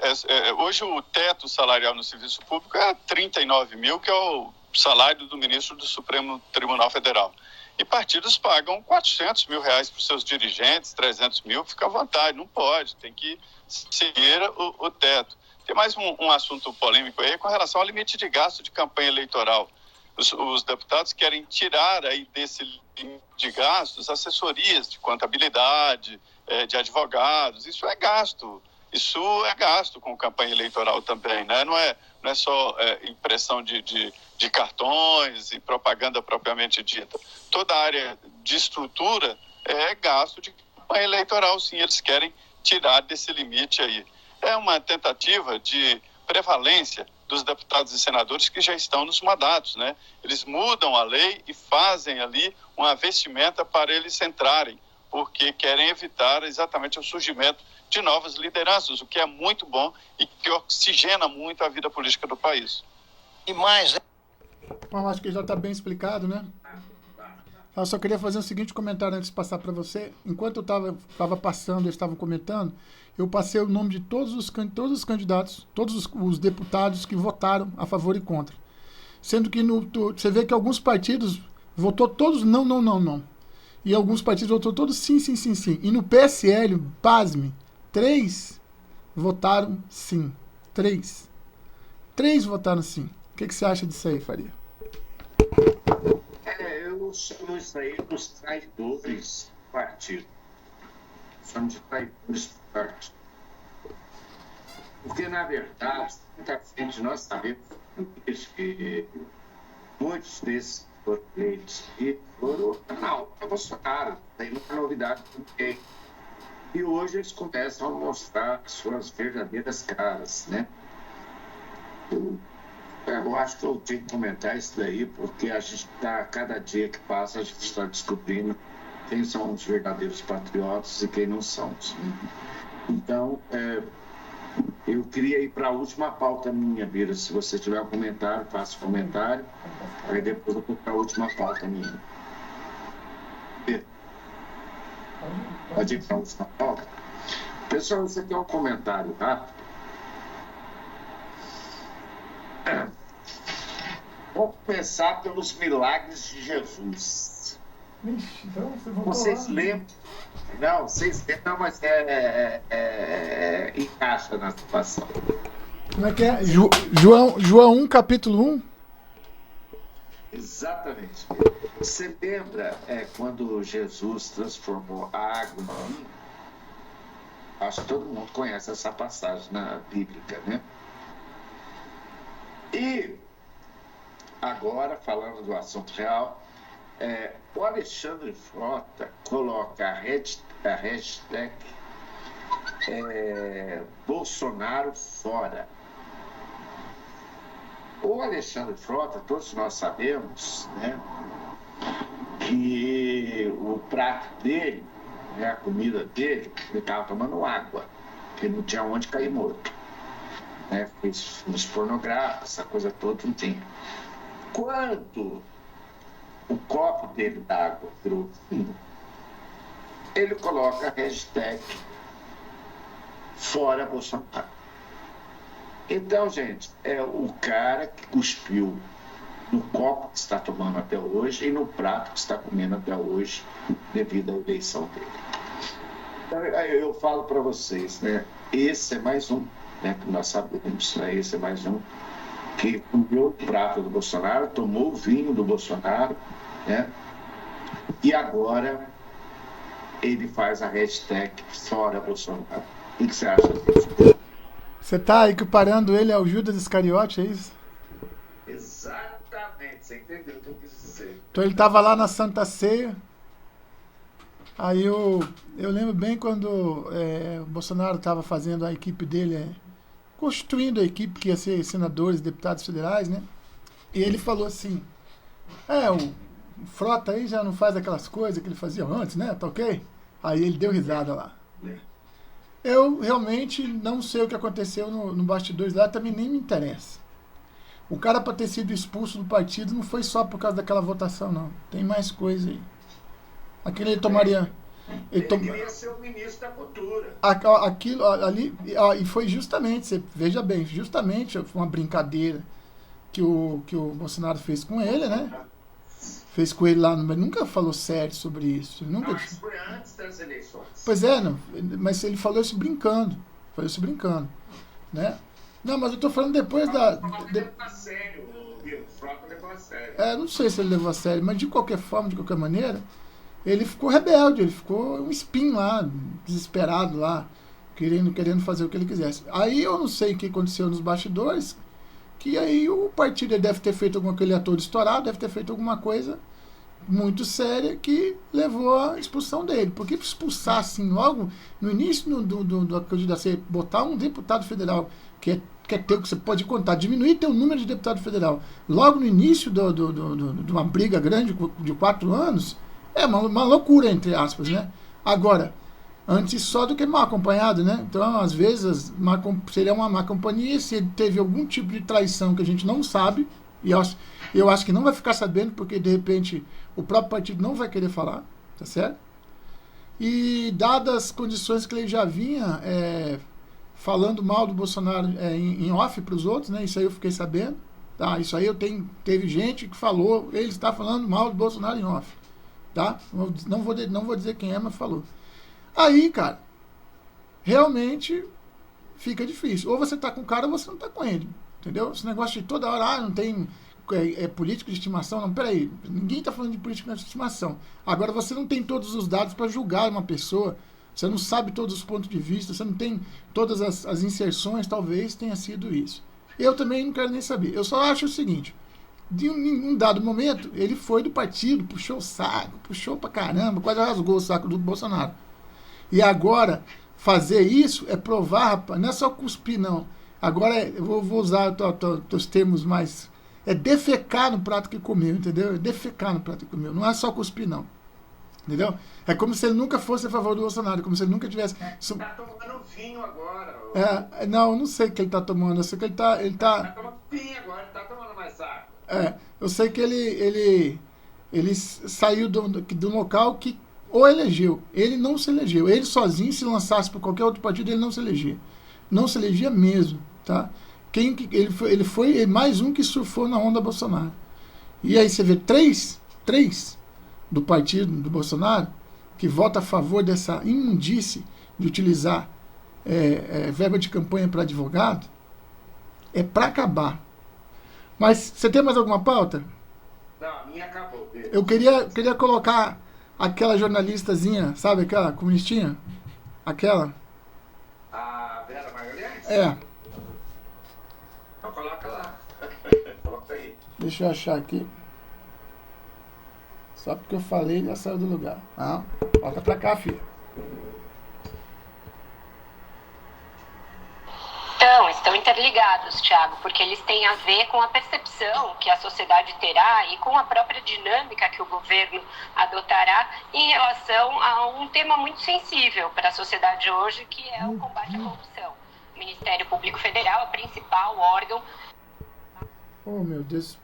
Hoje o teto salarial no serviço público é 39 mil, que é o salário do ministro do Supremo Tribunal Federal. E partidos pagam 400 mil reais para os seus dirigentes, 300 mil, fica à vontade, não pode, tem que seguir o teto. Tem mais um assunto polêmico aí com relação ao limite de gasto de campanha eleitoral. Os deputados querem tirar aí desse limite de gastos assessorias de contabilidade, de advogados. Isso é gasto com campanha eleitoral também, né? Não é só impressão de cartões e propaganda propriamente dita. Toda a área de estrutura é gasto de campanha eleitoral, sim, eles querem tirar desse limite aí. É uma tentativa de prevalência dos deputados e senadores que já estão nos mandatos, né? Eles mudam a lei e fazem ali uma vestimenta para eles entrarem, porque querem evitar exatamente o surgimento de novas lideranças, o que é muito bom e que oxigena muito a vida política do país. E mais, né? Bom, acho que já está bem explicado, né? Eu só queria fazer o seguinte comentário antes de passar para você. Enquanto eu estava passando, eles estavam comentando, eu passei o nome de todos os candidatos, todos os deputados que votaram a favor e contra. Sendo que você vê que alguns partidos votou todos não. E alguns partidos votou todos sim. E no PSL, pasme, 3 votaram sim. 3 votaram sim. O que você acha disso aí, Faria? Eu chamo isso aí dos traidores do partido. Chamo de traidores do partido. Porque, na verdade, muita gente, nós sabemos que muitos desses foram eleitos e foram para Bolsonaro. Tem muita novidade com ninguém. E hoje eles começam a mostrar suas verdadeiras caras, né? Eu acho que eu tenho que comentar isso daí, porque a gente cada dia que passa, a gente está descobrindo quem são os verdadeiros patriotas e quem não são. Então, eu queria ir para a última pauta minha, Bira. Se você tiver um comentário, faça um comentário. Aí depois eu vou para a última pauta minha. Pode ir para a última pauta? Pessoal, você quer um comentário rápido? Vamos começar pelos milagres de Jesus. Ixi, então vocês lembram? Não, vocês lembram, mas encaixa na situação. Como é que é? João 1, capítulo 1? Exatamente. Você lembra quando Jesus transformou a água em vinho? Acho que todo mundo conhece essa passagem na Bíblia, né? E agora, falando do assunto real, o Alexandre Frota coloca a hashtag Bolsonaro fora. O Alexandre Frota, todos nós sabemos, né, que o prato dele, né, a comida dele, ele estava tomando água, porque não tinha onde cair morto. Né, filmes pornográficos, essa coisa toda, não tem. Quando o copo dele d'água virou vinho, ele coloca a hashtag fora Bolsonaro. Então, gente, é o cara que cuspiu no copo que está tomando até hoje e no prato que está comendo até hoje, devido à eleição dele. Então, eu falo para vocês, né, esse é mais um, né, que nós sabemos, né, esse é mais um que comeu o prato do Bolsonaro, tomou o vinho do Bolsonaro, né, e agora ele faz a hashtag Fora Bolsonaro. O que você acha disso? Você tá equiparando ele ao Judas Iscariote, é isso? Exatamente, você entendeu o que eu quis dizer. Então ele tava lá na Santa Ceia. Aí eu lembro bem quando o Bolsonaro estava fazendo a equipe dele, constituindo a equipe que ia ser senadores, deputados federais, né? E ele falou assim, o Frota aí já não faz aquelas coisas que ele fazia antes, né? Tá ok? Aí ele deu risada lá. Eu realmente não sei o que aconteceu no bastidores lá, também nem me interessa. O cara, para ter sido expulso do partido, não foi só por causa daquela votação, não. Tem mais coisa aí. Aquele ele tomaria... Ele queria ser o ministro da Cultura. Aquilo ali... E foi justamente, você veja bem, justamente foi uma brincadeira que o Bolsonaro fez com ele, né? Fez com ele lá, mas nunca falou sério sobre isso. Ele nunca... Mas foi antes das eleições. Pois é, não, mas ele falou isso brincando. Falou isso brincando, né? Não, mas eu tô falando depois da... Levou a sério, o Frota levou a sério. Não sei se ele levou a sério, mas de qualquer forma, de qualquer maneira, ele ficou rebelde, ele ficou um espinho lá, desesperado lá, querendo fazer o que ele quisesse. Aí eu não sei o que aconteceu nos bastidores, que aí o partido deve ter feito aquele ator estourado, deve ter feito alguma coisa muito séria que levou à expulsão dele. Porque expulsar assim logo no início do candidato, botar um deputado federal que é teu, que você pode contar, diminuir teu número de deputado federal logo no início de uma briga grande de 4 anos, é uma loucura, entre aspas, né? Agora, antes só do que mal acompanhado, né? Então, às vezes, seria uma má companhia se ele teve algum tipo de traição que a gente não sabe, e eu acho que não vai ficar sabendo, porque, de repente, o próprio partido não vai querer falar, tá certo? E, dadas as condições que ele já vinha falando mal do Bolsonaro em off para os outros, né? Isso aí eu fiquei sabendo, tá? Isso aí teve gente que falou, ele está falando mal do Bolsonaro em off, tá? Não vou dizer quem é, mas falou. Aí, cara, realmente fica difícil. Ou você tá com o cara ou você não tá com ele. Entendeu? Esse negócio de toda hora, não tem político de estimação. Não, peraí, ninguém tá falando de político de estimação. Agora, você não tem todos os dados para julgar uma pessoa. Você não sabe todos os pontos de vista. Você não tem todas as inserções. Talvez tenha sido isso. Eu também não quero nem saber. Eu só acho o seguinte. De um dado momento, ele foi do partido, puxou o saco, puxou pra caramba, quase rasgou o saco do Bolsonaro. E agora, fazer isso é provar, rapaz, não é só cuspir, não. Agora, eu vou usar os termos mais... É defecar no prato que comeu, entendeu? É defecar no prato que comeu. Não é só cuspir, não. Entendeu? É como se ele nunca fosse a favor do Bolsonaro, como se ele nunca tivesse... Tá tomando vinho agora. Não sei o que ele tá tomando. Eu sei que ele tá... Tá tomando vinho agora, ele tá tomando mais saco. Eu sei que ele saiu do local que ou elegeu. Ele não se elegeu. Ele sozinho, se lançasse por qualquer outro partido, ele não se elegia. Não se elegia mesmo, tá? Ele foi mais um que surfou na onda Bolsonaro. E aí você vê três do partido do Bolsonaro que vota a favor dessa imundície de utilizar verba de campanha para advogado. É para acabar. Mas você tem mais alguma pauta? Não, a minha acabou. Eu queria colocar aquela jornalistazinha, sabe aquela comunistinha? Aquela? A Vera Magalhães? Então coloca lá. Coloca aí. Deixa eu achar aqui. Só porque eu falei, já saiu do lugar. Volta pra cá, filha. Estão interligados, Thiago, porque eles têm a ver com a percepção que a sociedade terá e com a própria dinâmica que o governo adotará em relação a um tema muito sensível para a sociedade hoje, que é o combate à corrupção. O Ministério Público Federal é o principal órgão... Oh, meu Deus.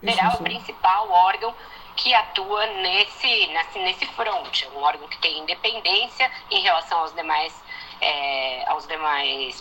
Federal é o principal órgão que atua nesse front. É um órgão que tem independência em relação aos demais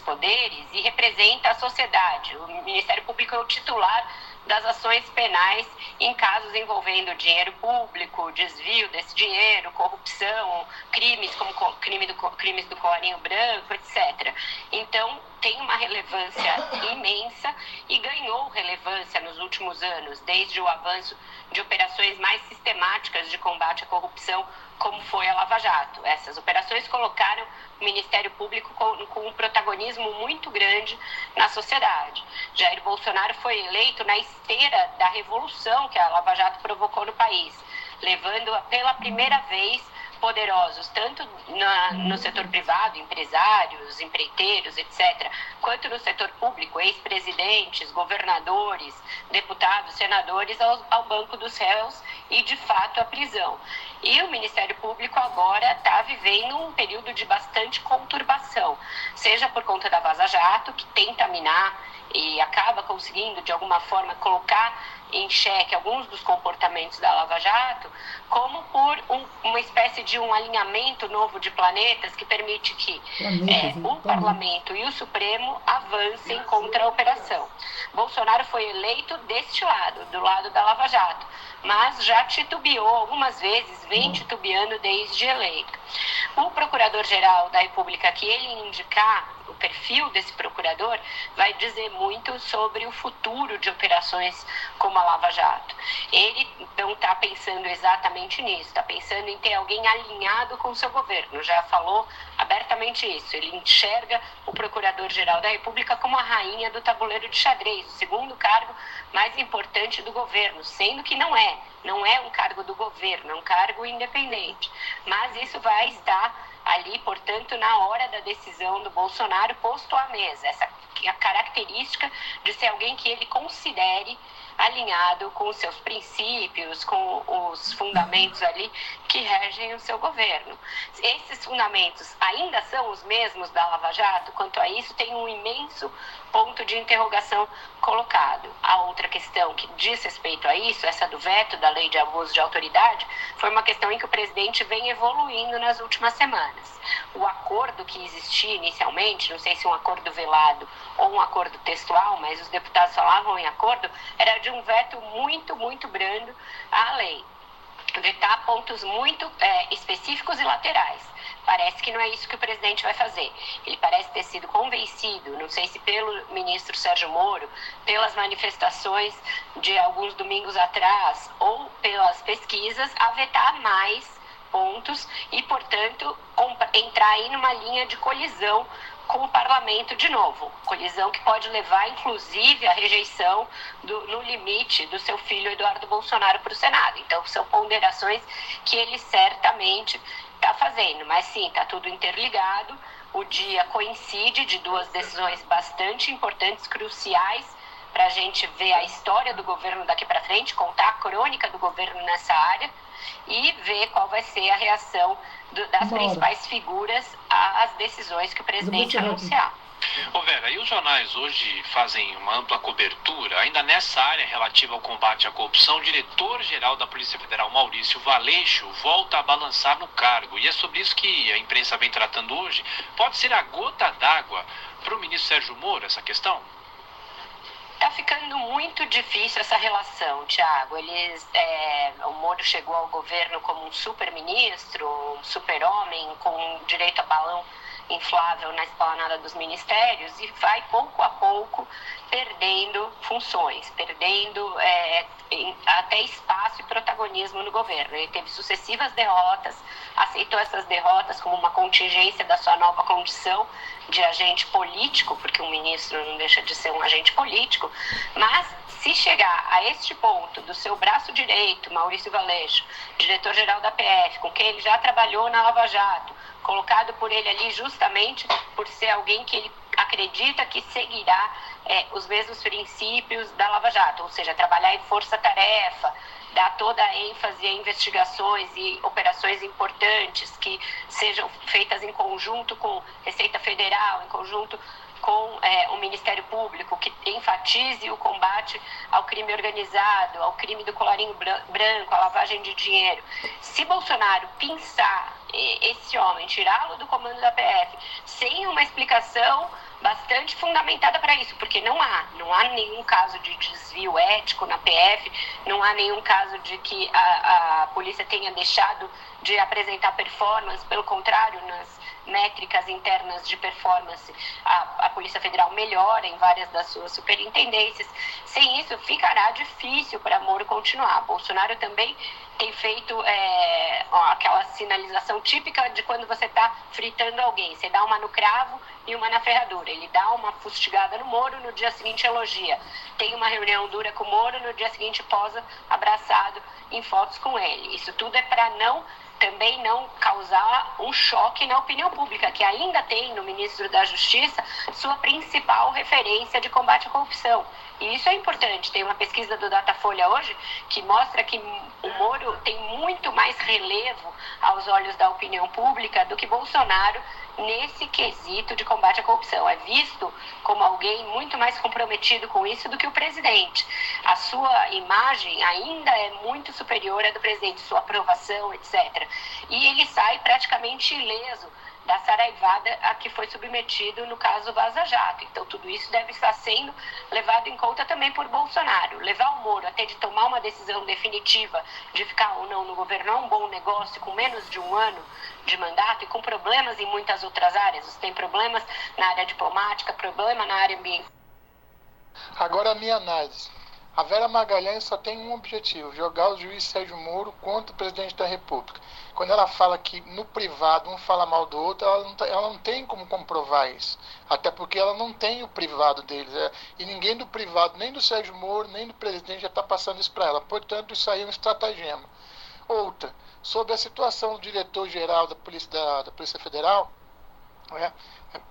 poderes e representa a sociedade. O Ministério Público é o titular das ações penais em casos envolvendo dinheiro público, desvio desse dinheiro, corrupção, crimes como crimes do colarinho branco, etc. Então, tem uma relevância imensa e ganhou relevância relevância nos últimos anos, desde o avanço de operações mais sistemáticas de combate à corrupção, como foi a Lava Jato. Essas operações colocaram o Ministério Público com um protagonismo muito grande na sociedade. Jair Bolsonaro foi eleito na esteira da revolução que a Lava Jato provocou no país, levando pela primeira vez poderosos, tanto no setor privado, empresários, empreiteiros, etc., quanto no setor público, ex-presidentes, governadores, deputados, senadores, ao banco dos réus e, de fato, à prisão. E o Ministério Público agora está vivendo um período de bastante conturbação, seja por conta da Vaza Jato, que tenta minar e acaba conseguindo, de alguma forma, colocar em xeque alguns dos comportamentos da Lava Jato, como por uma espécie de um alinhamento novo de planetas que permite que o Parlamento e o Supremo avancem contra a operação. Bolsonaro foi eleito deste lado, do lado da Lava Jato, mas já titubeou algumas vezes, vem titubeando desde eleito. O Procurador-Geral da República que ele indicar, o perfil desse procurador, vai dizer muito sobre o futuro de operações como a Lava Jato. Ele não está pensando exatamente nisso, está pensando em ter alguém alinhado com o seu governo, já falou abertamente isso. Ele enxerga o Procurador-Geral da República como a rainha do tabuleiro de xadrez, o segundo cargo mais importante do governo, sendo que não é um cargo do governo, é um cargo independente. Mas isso vai estar ali, portanto, na hora da decisão do Bolsonaro, posto à mesa, essa a característica de ser alguém que ele considere alinhado com os seus princípios, com os fundamentos ali que regem o seu governo. Esses fundamentos ainda são os mesmos da Lava Jato? Quanto a isso, tem um imenso ponto de interrogação colocado. A outra questão que diz respeito a isso, essa do veto da lei de abuso de autoridade, foi uma questão em que o presidente vem evoluindo nas últimas semanas. O acordo que existia inicialmente, não sei se um acordo velado ou um acordo textual, mas os deputados falavam em acordo, era de um veto muito brando à lei. Vetar pontos muito específicos e laterais. Parece que não é isso que o presidente vai fazer. Ele parece ter sido convencido, não sei se pelo ministro Sérgio Moro, pelas manifestações de alguns domingos atrás ou pelas pesquisas, a vetar mais pontos e, portanto, entrar aí numa linha de colisão com o parlamento de novo. Colisão que pode levar, inclusive, à rejeição, no limite, do seu filho Eduardo Bolsonaro para o Senado. Então, são ponderações que ele certamente está fazendo. Mas, sim, está tudo interligado. O dia coincide de duas decisões bastante importantes, cruciais, para a gente ver a história do governo daqui para frente, contar a crônica do governo nessa área e ver qual vai ser a reação das principais figuras às decisões que o presidente anunciar. Ô Vera, e os jornais hoje fazem uma ampla cobertura, ainda nessa área relativa ao combate à corrupção, o diretor-geral da Polícia Federal, Maurício Valeixo, volta a balançar no cargo. E é sobre isso que a imprensa vem tratando hoje. Pode ser a gota d'água para o ministro Sérgio Moro, essa questão? Está ficando muito difícil essa relação, Thiago. O Moro chegou ao governo como um super-ministro, um super-homem, com direito a balão inflável na esplanada dos ministérios, e vai pouco a pouco perdendo funções, perdendo até espaço e protagonismo no governo. Ele teve sucessivas derrotas, aceitou essas derrotas como uma contingência da sua nova condição de agente político, porque um ministro não deixa de ser um agente político, mas se chegar a este ponto do seu braço direito, Maurício Valeixo, diretor-geral da PF, com quem ele já trabalhou na Lava Jato, colocado por ele ali justamente por ser alguém que ele acredita que seguirá os mesmos princípios da Lava Jato, ou seja, trabalhar em força-tarefa, dar toda a ênfase a investigações e operações importantes que sejam feitas em conjunto com Receita Federal, em conjunto com o Ministério Público, que enfatize o combate ao crime organizado, ao crime do colarinho branco, à lavagem de dinheiro. Se Bolsonaro pinçar esse homem, tirá-lo do comando da PF, sem uma explicação bastante fundamentada para isso, porque não há nenhum caso de desvio ético na PF, não há nenhum caso de que a polícia tenha deixado de apresentar performance, pelo contrário, métricas internas de performance, a Polícia Federal melhora em várias das suas superintendências. Sem isso, ficará difícil para Moro continuar. Bolsonaro também tem feito aquela sinalização típica de quando você está fritando alguém. Você dá uma no cravo e uma na ferradura. Ele dá uma fustigada no Moro, no dia seguinte elogia. Tem uma reunião dura com o Moro, no dia seguinte posa abraçado em fotos com ele. Isso tudo é para também não causar um choque na opinião pública, que ainda tem no ministro da Justiça sua principal referência de combate à corrupção. E isso é importante. Tem uma pesquisa do Datafolha hoje que mostra que o Moro tem muito mais relevo aos olhos da opinião pública do que Bolsonaro nesse quesito de combate à corrupção. É visto como alguém muito mais comprometido com isso do que o presidente. A sua imagem ainda é muito superior à do presidente, sua aprovação, etc. E ele sai praticamente ileso da saraivada a que foi submetido no caso Vaza Jato. Então, tudo isso deve estar sendo levado em conta também por Bolsonaro. Levar o Moro até de tomar uma decisão definitiva de ficar ou não no governo é um bom negócio com menos de um ano de mandato e com problemas em muitas outras áreas. Você tem problemas na área diplomática, problema na área ambiental. Agora a minha análise. A Vera Magalhães só tem um objetivo: jogar o juiz Sérgio Moro contra o presidente da República. Quando ela fala que no privado um fala mal do outro, ela não tem como comprovar isso. Até porque ela não tem o privado deles. E ninguém do privado, nem do Sérgio Moro, nem do presidente já está passando isso para ela. Portanto, isso aí é um estratagema. Outra, sobre a situação do diretor-geral da Polícia Federal,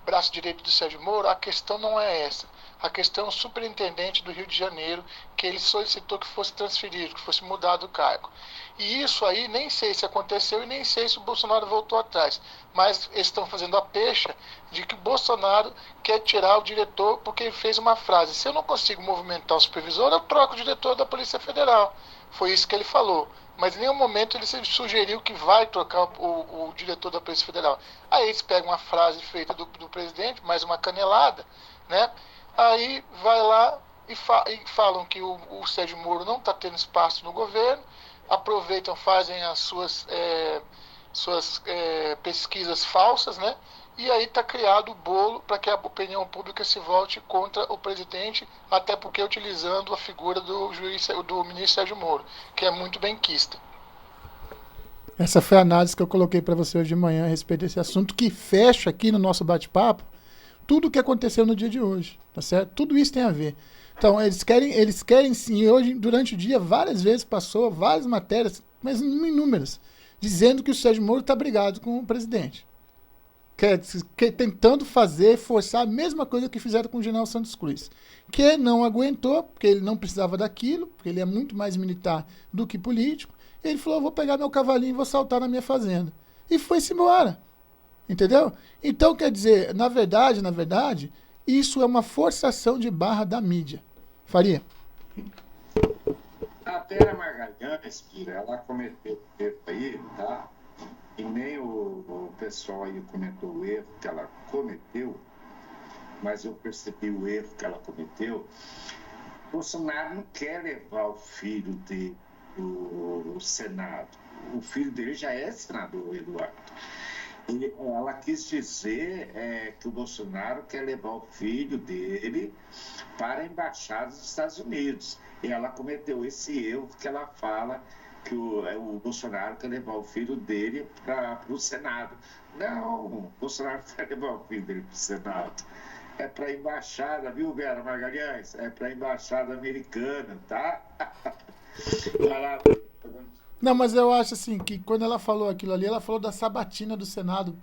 braço direito do Sérgio Moro, a questão não é essa. A questão é o superintendente do Rio de Janeiro, que ele solicitou que fosse transferido, que fosse mudado o cargo. E isso aí, nem sei se aconteceu e nem sei se o Bolsonaro voltou atrás. Mas eles estão fazendo a pecha de que o Bolsonaro quer tirar o diretor porque ele fez uma frase: se eu não consigo movimentar o supervisor, eu troco o diretor da Polícia Federal. Foi isso que ele falou. Mas em nenhum momento ele sugeriu que vai trocar o diretor da Polícia Federal. Aí eles pegam uma frase feita do presidente, mais uma canelada, né? Aí vai lá e falam que o Sérgio Moro não está tendo espaço no governo, aproveitam, fazem as suas pesquisas falsas, né? E aí está criado o bolo para que a opinião pública se volte contra o presidente, até porque utilizando a figura do ministro Sérgio Moro, que é muito benquista. Essa foi a análise que eu coloquei para você hoje de manhã a respeito desse assunto, que fecha aqui no nosso bate-papo tudo o que aconteceu no dia de hoje, tá certo? Tudo isso tem a ver. Então, eles querem sim, hoje, durante o dia, várias vezes passou, várias matérias, mas inúmeras, dizendo que o Sérgio Moro está brigado com o presidente. Tentando forçar a mesma coisa que fizeram com o general Santos Cruz. Que não aguentou, porque ele não precisava daquilo, porque ele é muito mais militar do que político. Ele falou: vou pegar meu cavalinho e vou saltar na minha fazenda. E foi-se embora. Entendeu? Então, quer dizer, na verdade, isso é uma forçação de barra da mídia. Faria? A Vera Magalhães, ela cometeu erro aí, tá? E nem o pessoal aí comentou o erro que ela cometeu, mas eu percebi o erro que ela cometeu. Bolsonaro não quer levar o filho dele do Senado. O filho dele já é senador, Eduardo. E ela quis dizer que o Bolsonaro quer levar o filho dele para a embaixada dos Estados Unidos. E ela cometeu esse erro que ela fala que o Bolsonaro quer levar o filho dele para o Senado. Não, o Bolsonaro quer levar o filho dele para o Senado. É para a embaixada, viu, Vera Magalhães? É para a embaixada americana, tá? Vai lá. Não, mas eu acho assim, que quando ela falou aquilo ali, ela falou da sabatina do Senado,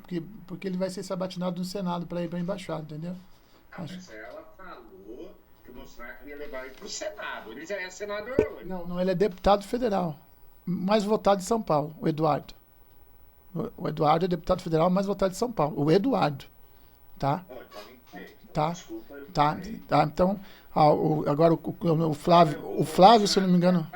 porque ele vai ser sabatinado no Senado para ir para a embaixada, entendeu? Mas ela falou que o Bolsonaro queria levar ele para o Senado. Ele já é senador hoje. Não, ele é deputado federal, mais votado de São Paulo, o Eduardo. O Eduardo é deputado federal mais votado de São Paulo, o Eduardo, tá? Tá, então, agora o Flávio, se eu não me engano...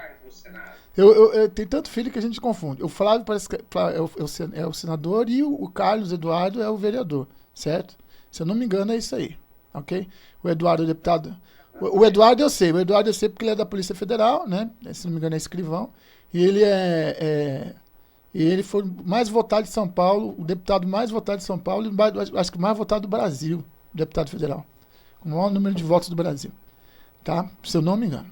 Eu tenho tanto filho que a gente confunde. O Flávio parece que é o senador e o Carlos Eduardo é o vereador, certo? Se eu não me engano, é isso aí, ok? O Eduardo é o deputado... O Eduardo eu sei porque ele é da Polícia Federal, né? Se não me engano é escrivão. E ele E ele foi o mais votado de São Paulo, o deputado mais votado de São Paulo e acho que o mais votado do Brasil, deputado federal. Com o maior número de votos do Brasil. Tá? Se eu não me engano.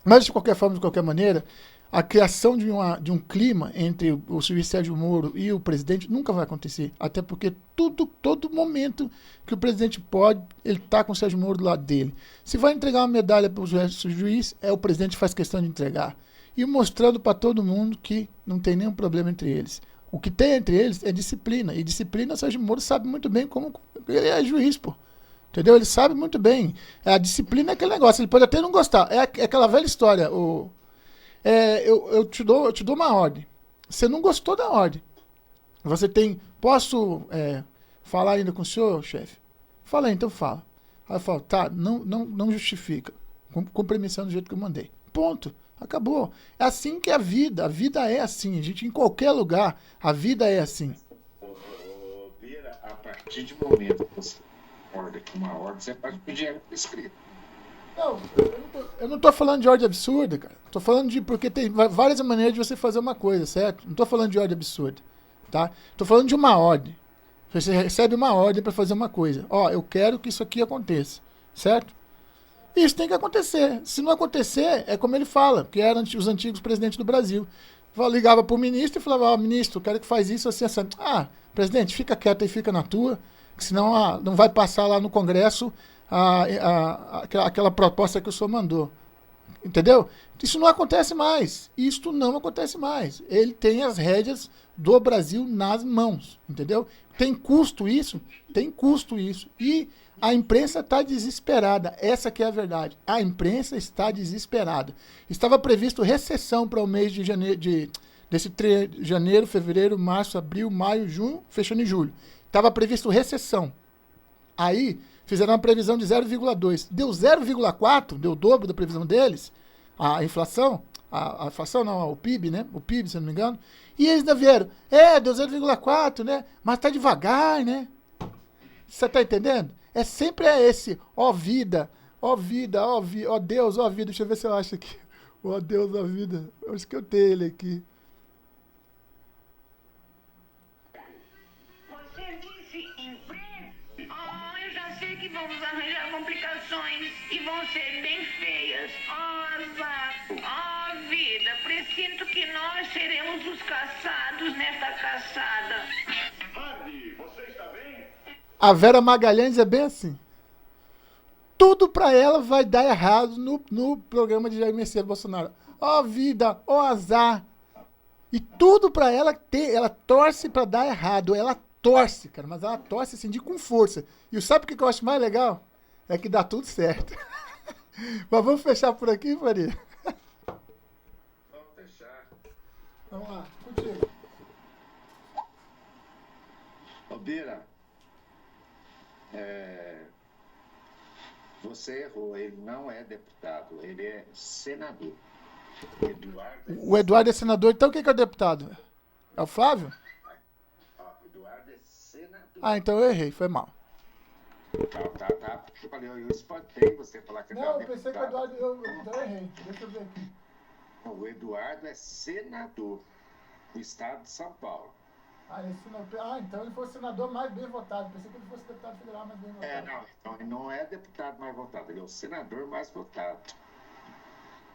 Mas, de qualquer forma, de qualquer maneira, a criação de um clima entre o juiz Sérgio Moro e o presidente nunca vai acontecer. Até porque todo momento que o presidente pode, ele está com o Sérgio Moro do lado dele. Se vai entregar uma medalha para o juiz, o presidente faz questão de entregar. E mostrando para todo mundo que não tem nenhum problema entre eles. O que tem entre eles é disciplina. E disciplina, o Sérgio Moro sabe muito bem como ele é juiz, pô. Entendeu? Ele sabe muito bem. A disciplina é aquele negócio. Ele pode até não gostar. É aquela velha história. Eu te dou uma ordem. Você não gostou da ordem. Você tem... Posso falar ainda com o senhor, chefe? Fala aí, então fala. Aí eu falo, tá, não justifica. Cumpre a missão do jeito que eu mandei. Ponto. Acabou. É assim que é a vida. A vida é assim. Gente, em qualquer lugar, a vida é assim. Vira, a partir de momento que você acorda com uma ordem, você pode pedir ela por escrito. Não, eu não tô falando de ordem absurda, cara. Tô falando de... Porque tem várias maneiras de você fazer uma coisa, certo? Não tô falando de ordem absurda, tá? Tô falando de uma ordem. Você recebe uma ordem para fazer uma coisa. Ó, eu quero que isso aqui aconteça, certo? Isso tem que acontecer. Se não acontecer, é como ele fala, que eram os antigos presidentes do Brasil. Ligava pro ministro e falava, ministro, eu quero que faz isso assim, assim. Ah, presidente, fica quieto e fica na tua, senão não vai passar lá no Congresso aquela proposta que o senhor mandou. Entendeu? Isso não acontece mais. Isto não acontece mais. Ele tem as rédeas do Brasil nas mãos. Entendeu? Tem custo isso? Tem custo isso. E a imprensa está desesperada. Essa que é a verdade. A imprensa está desesperada. Estava previsto recessão para o mês de janeiro, fevereiro, março, abril, maio, junho, fechando em julho. Estava previsto recessão. Aí fizeram uma previsão de 0,2. Deu 0,4, deu o dobro da previsão deles. A inflação, a inflação não, o PIB, né? O PIB, se não me engano. E eles ainda vieram, deu 0,4, né? Mas tá devagar, né? Você tá entendendo? Sempre esse, ó vida, ó Deus, ó vida. Deixa eu ver se eu acho aqui. Ó Deus, ó vida. Eu acho que eu tenho ele aqui. Você disse em breve? Eu já sei que vamos arranjar complicações e vão ser bem feias. Vida, presinto que nós seremos os caçados nesta caçada. Hardy, você está bem? A Vera Magalhães é bem assim. Tudo pra ela vai dar errado no programa de Jair Messias Bolsonaro. Ó vida, ó azar. E tudo pra ela ela torce pra dar errado. Ela torce, cara, mas ela torce assim, com força. E sabe o que eu acho mais legal? É que dá tudo certo. Mas vamos fechar por aqui, Faria? Vamos fechar. Vamos lá, contigo. Ô, Bira, você errou. Ele não é deputado, ele é senador. O Eduardo é senador, então quem que é o deputado? É o Flávio? O Eduardo é senador. Ah, então eu errei, foi mal. Tá. Eu falei, eu espantei você falar que não, eu pensei que o Eduardo... Então eu errei, deixa eu ver aqui. O Eduardo é senador do estado de São Paulo. Então ele foi o senador mais bem votado. Pensei que ele fosse deputado federal mais bem votado. Não, então ele não é deputado mais votado, ele é o senador mais votado.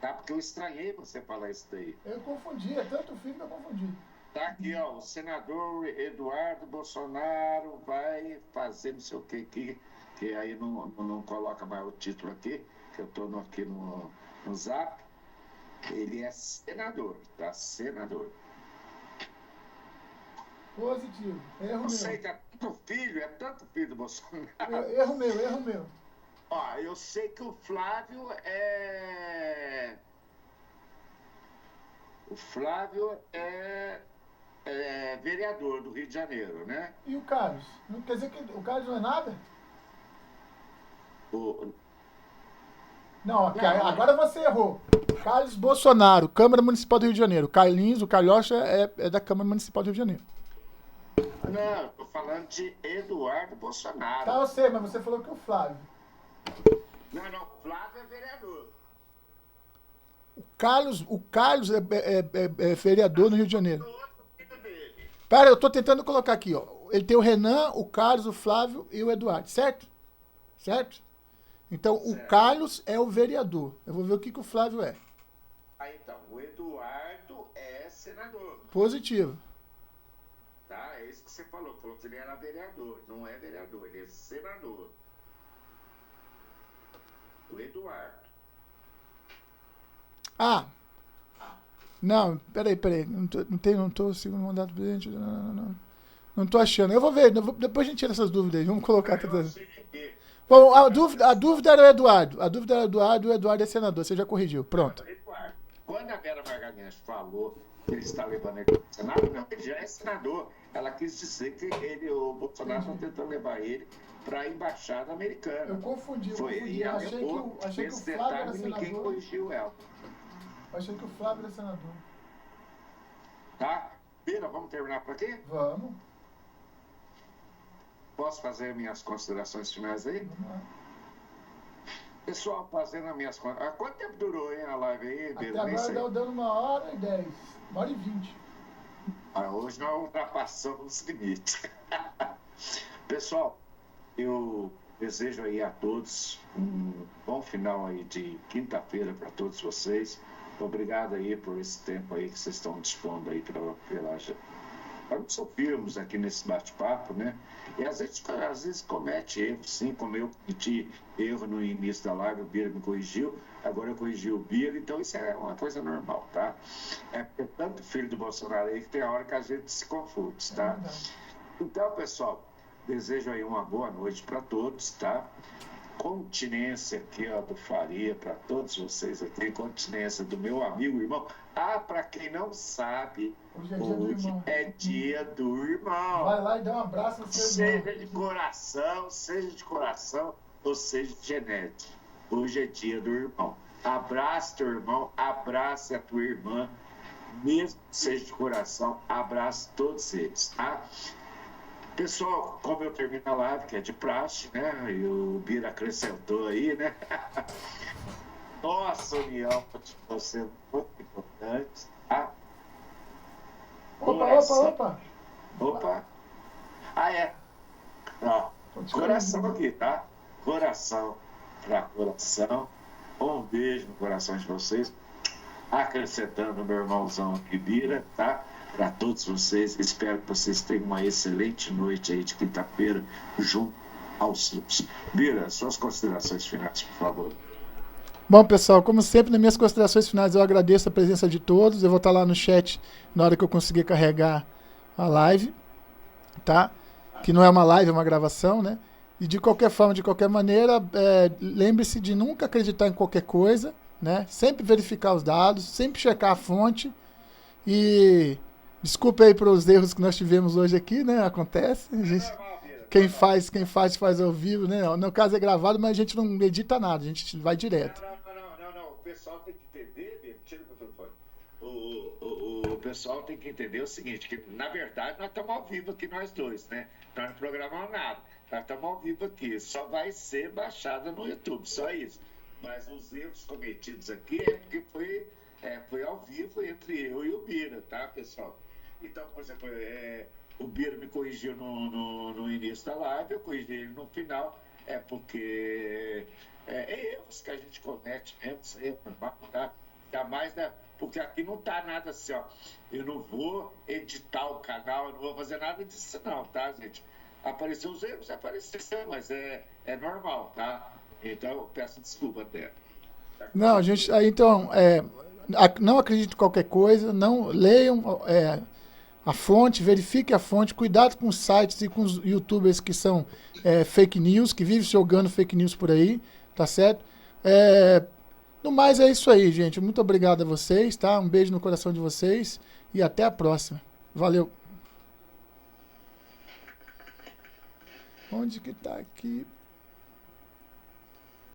Tá? Porque eu estranhei você falar isso daí. Eu confundi, é tanto filho que eu confundi. Tá aqui, ó, o senador Eduardo Bolsonaro vai fazer não sei o que aqui, que aí não coloca mais o título aqui, que eu tô aqui no Zap. Ele é senador, tá? Senador. Positivo. Erro eu sei que é tanto filho do Bolsonaro. Erro meu. Ó, eu sei que o Flávio é... O Flávio é vereador do Rio de Janeiro, né? E o Carlos? Não quer dizer que o Carlos não é nada? Não, agora você errou. Carlos Bolsonaro, Câmara Municipal do Rio de Janeiro. Carlinhos, o Carlhocha é da Câmara Municipal do Rio de Janeiro. Não, eu tô falando de Eduardo Bolsonaro. Tá, eu sei, mas você falou que o Flávio. Não, Flávio é vereador. O Carlos é vereador no Rio de Janeiro. O outro filho Pera, eu tô tentando colocar aqui, ó. Ele tem o Renan, o Carlos, o Flávio e o Eduardo, certo? Certo? Então, Certo. o Carlos é o vereador. Eu vou ver o que o Flávio é. Então, o Eduardo é senador. Positivo. Tá? É isso que você falou que ele era vereador. Não é vereador, ele é senador. O Eduardo. Ah! Não, peraí. Não tô segundo mandato do presidente. Não tô achando. Eu vou ver, depois a gente tira essas dúvidas aí. Vamos colocar todas. Bom, a dúvida era o Eduardo. A dúvida era o Eduardo, é senador. Você já corrigiu. Pronto. Eduardo. Quando a Vera Magalhães falou que ele está levando ele para o Senado, não, ele já é senador. Ela quis dizer que o Bolsonaro está tentando levar ele para a embaixada americana. Eu confundi. E ela levou esse detalhe e ninguém corrigiu ela. Achei que o Flávio era senador. Tá? Vera, vamos terminar por aqui? Vamos. Posso fazer minhas considerações finais aí? Vamos lá. Pessoal, fazendo as minhas contas. Quanto tempo durou, hein, a live aí, Até Vera? Nem sei. agora dando 1h10. 1h20. Hoje nós ultrapassamos os limites. Pessoal, eu desejo aí a todos um bom final aí de quinta-feira para todos vocês. Obrigado aí por esse tempo aí que vocês estão dispondo aí para nos ouvirmos aqui nesse bate-papo, né? E às vezes comete erro, sim, como eu cometi erro no início da live, o Bira me corrigiu, agora eu corrigi o Bira, então isso é uma coisa normal, tá? É porque é tanto filho do Bolsonaro aí que tem a hora que a gente se confunde, tá? Então, pessoal, desejo aí uma boa noite para todos, tá? Continência aqui, ó, do Faria, para todos vocês aqui, continência do meu amigo irmão. Para quem não sabe, hoje é dia do irmão. Vai lá e dá um abraço no seu irmão. Seja de coração ou seja de genética. Hoje é dia do irmão. Abraça teu irmão, abrace a tua irmã, mesmo que seja de coração, abrace todos eles, tá? Pessoal, como eu termino a live, que é de praxe, né? E o Bira acrescentou aí, né? Nossa união continua sendo muito importante, tá? Opa! Ah, é. Ó, coração aqui, tá? Coração pra coração. Um beijo no coração de vocês. Acrescentando o meu irmãozão aqui, Bira, tá? Para todos vocês, espero que vocês tenham uma excelente noite aí de quinta-feira junto aos seus. Bira, suas considerações finais, por favor. Bom, pessoal, como sempre, nas minhas considerações finais, eu agradeço a presença de todos. Eu vou estar lá no chat na hora que eu conseguir carregar a live, tá? Que não é uma live, é uma gravação, né? E de qualquer forma, de qualquer maneira, lembre-se de nunca acreditar em qualquer coisa, né? Sempre verificar os dados, sempre checar a fonte e... Desculpa aí pelos erros que nós tivemos hoje aqui, né? Acontece. A gente, quem faz ao vivo, né? No caso é gravado, mas a gente não edita nada, a gente vai direto. Não. O pessoal tem que entender, tira o microfone. O pessoal tem que entender o seguinte, que na verdade nós estamos ao vivo aqui nós dois, né? Nós não programamos nada. Nós estamos ao vivo aqui. Só vai ser baixada no YouTube, só isso. Mas os erros cometidos aqui é porque foi ao vivo entre eu e o Bira, tá, pessoal? Então, por exemplo, o Bira me corrigiu no início da live, eu corrigi ele no final, porque erros que a gente comete mesmo, isso aí é normal, tá? Ainda mais, né? Porque aqui não tá nada assim, ó. Eu não vou editar o canal, eu não vou fazer nada disso não, tá, gente? Apareceu os erros, apareceu, mas é normal, tá? Então, eu peço desculpa até. Não, gente, então, não acredite em qualquer coisa, não leiam a fonte, verifique a fonte, cuidado com os sites e com os youtubers que são fake news, que vivem jogando fake news por aí, tá certo? No mais é isso aí, gente. Muito obrigado a vocês, tá? Um beijo no coração de vocês e até a próxima. Valeu! Onde que tá aqui?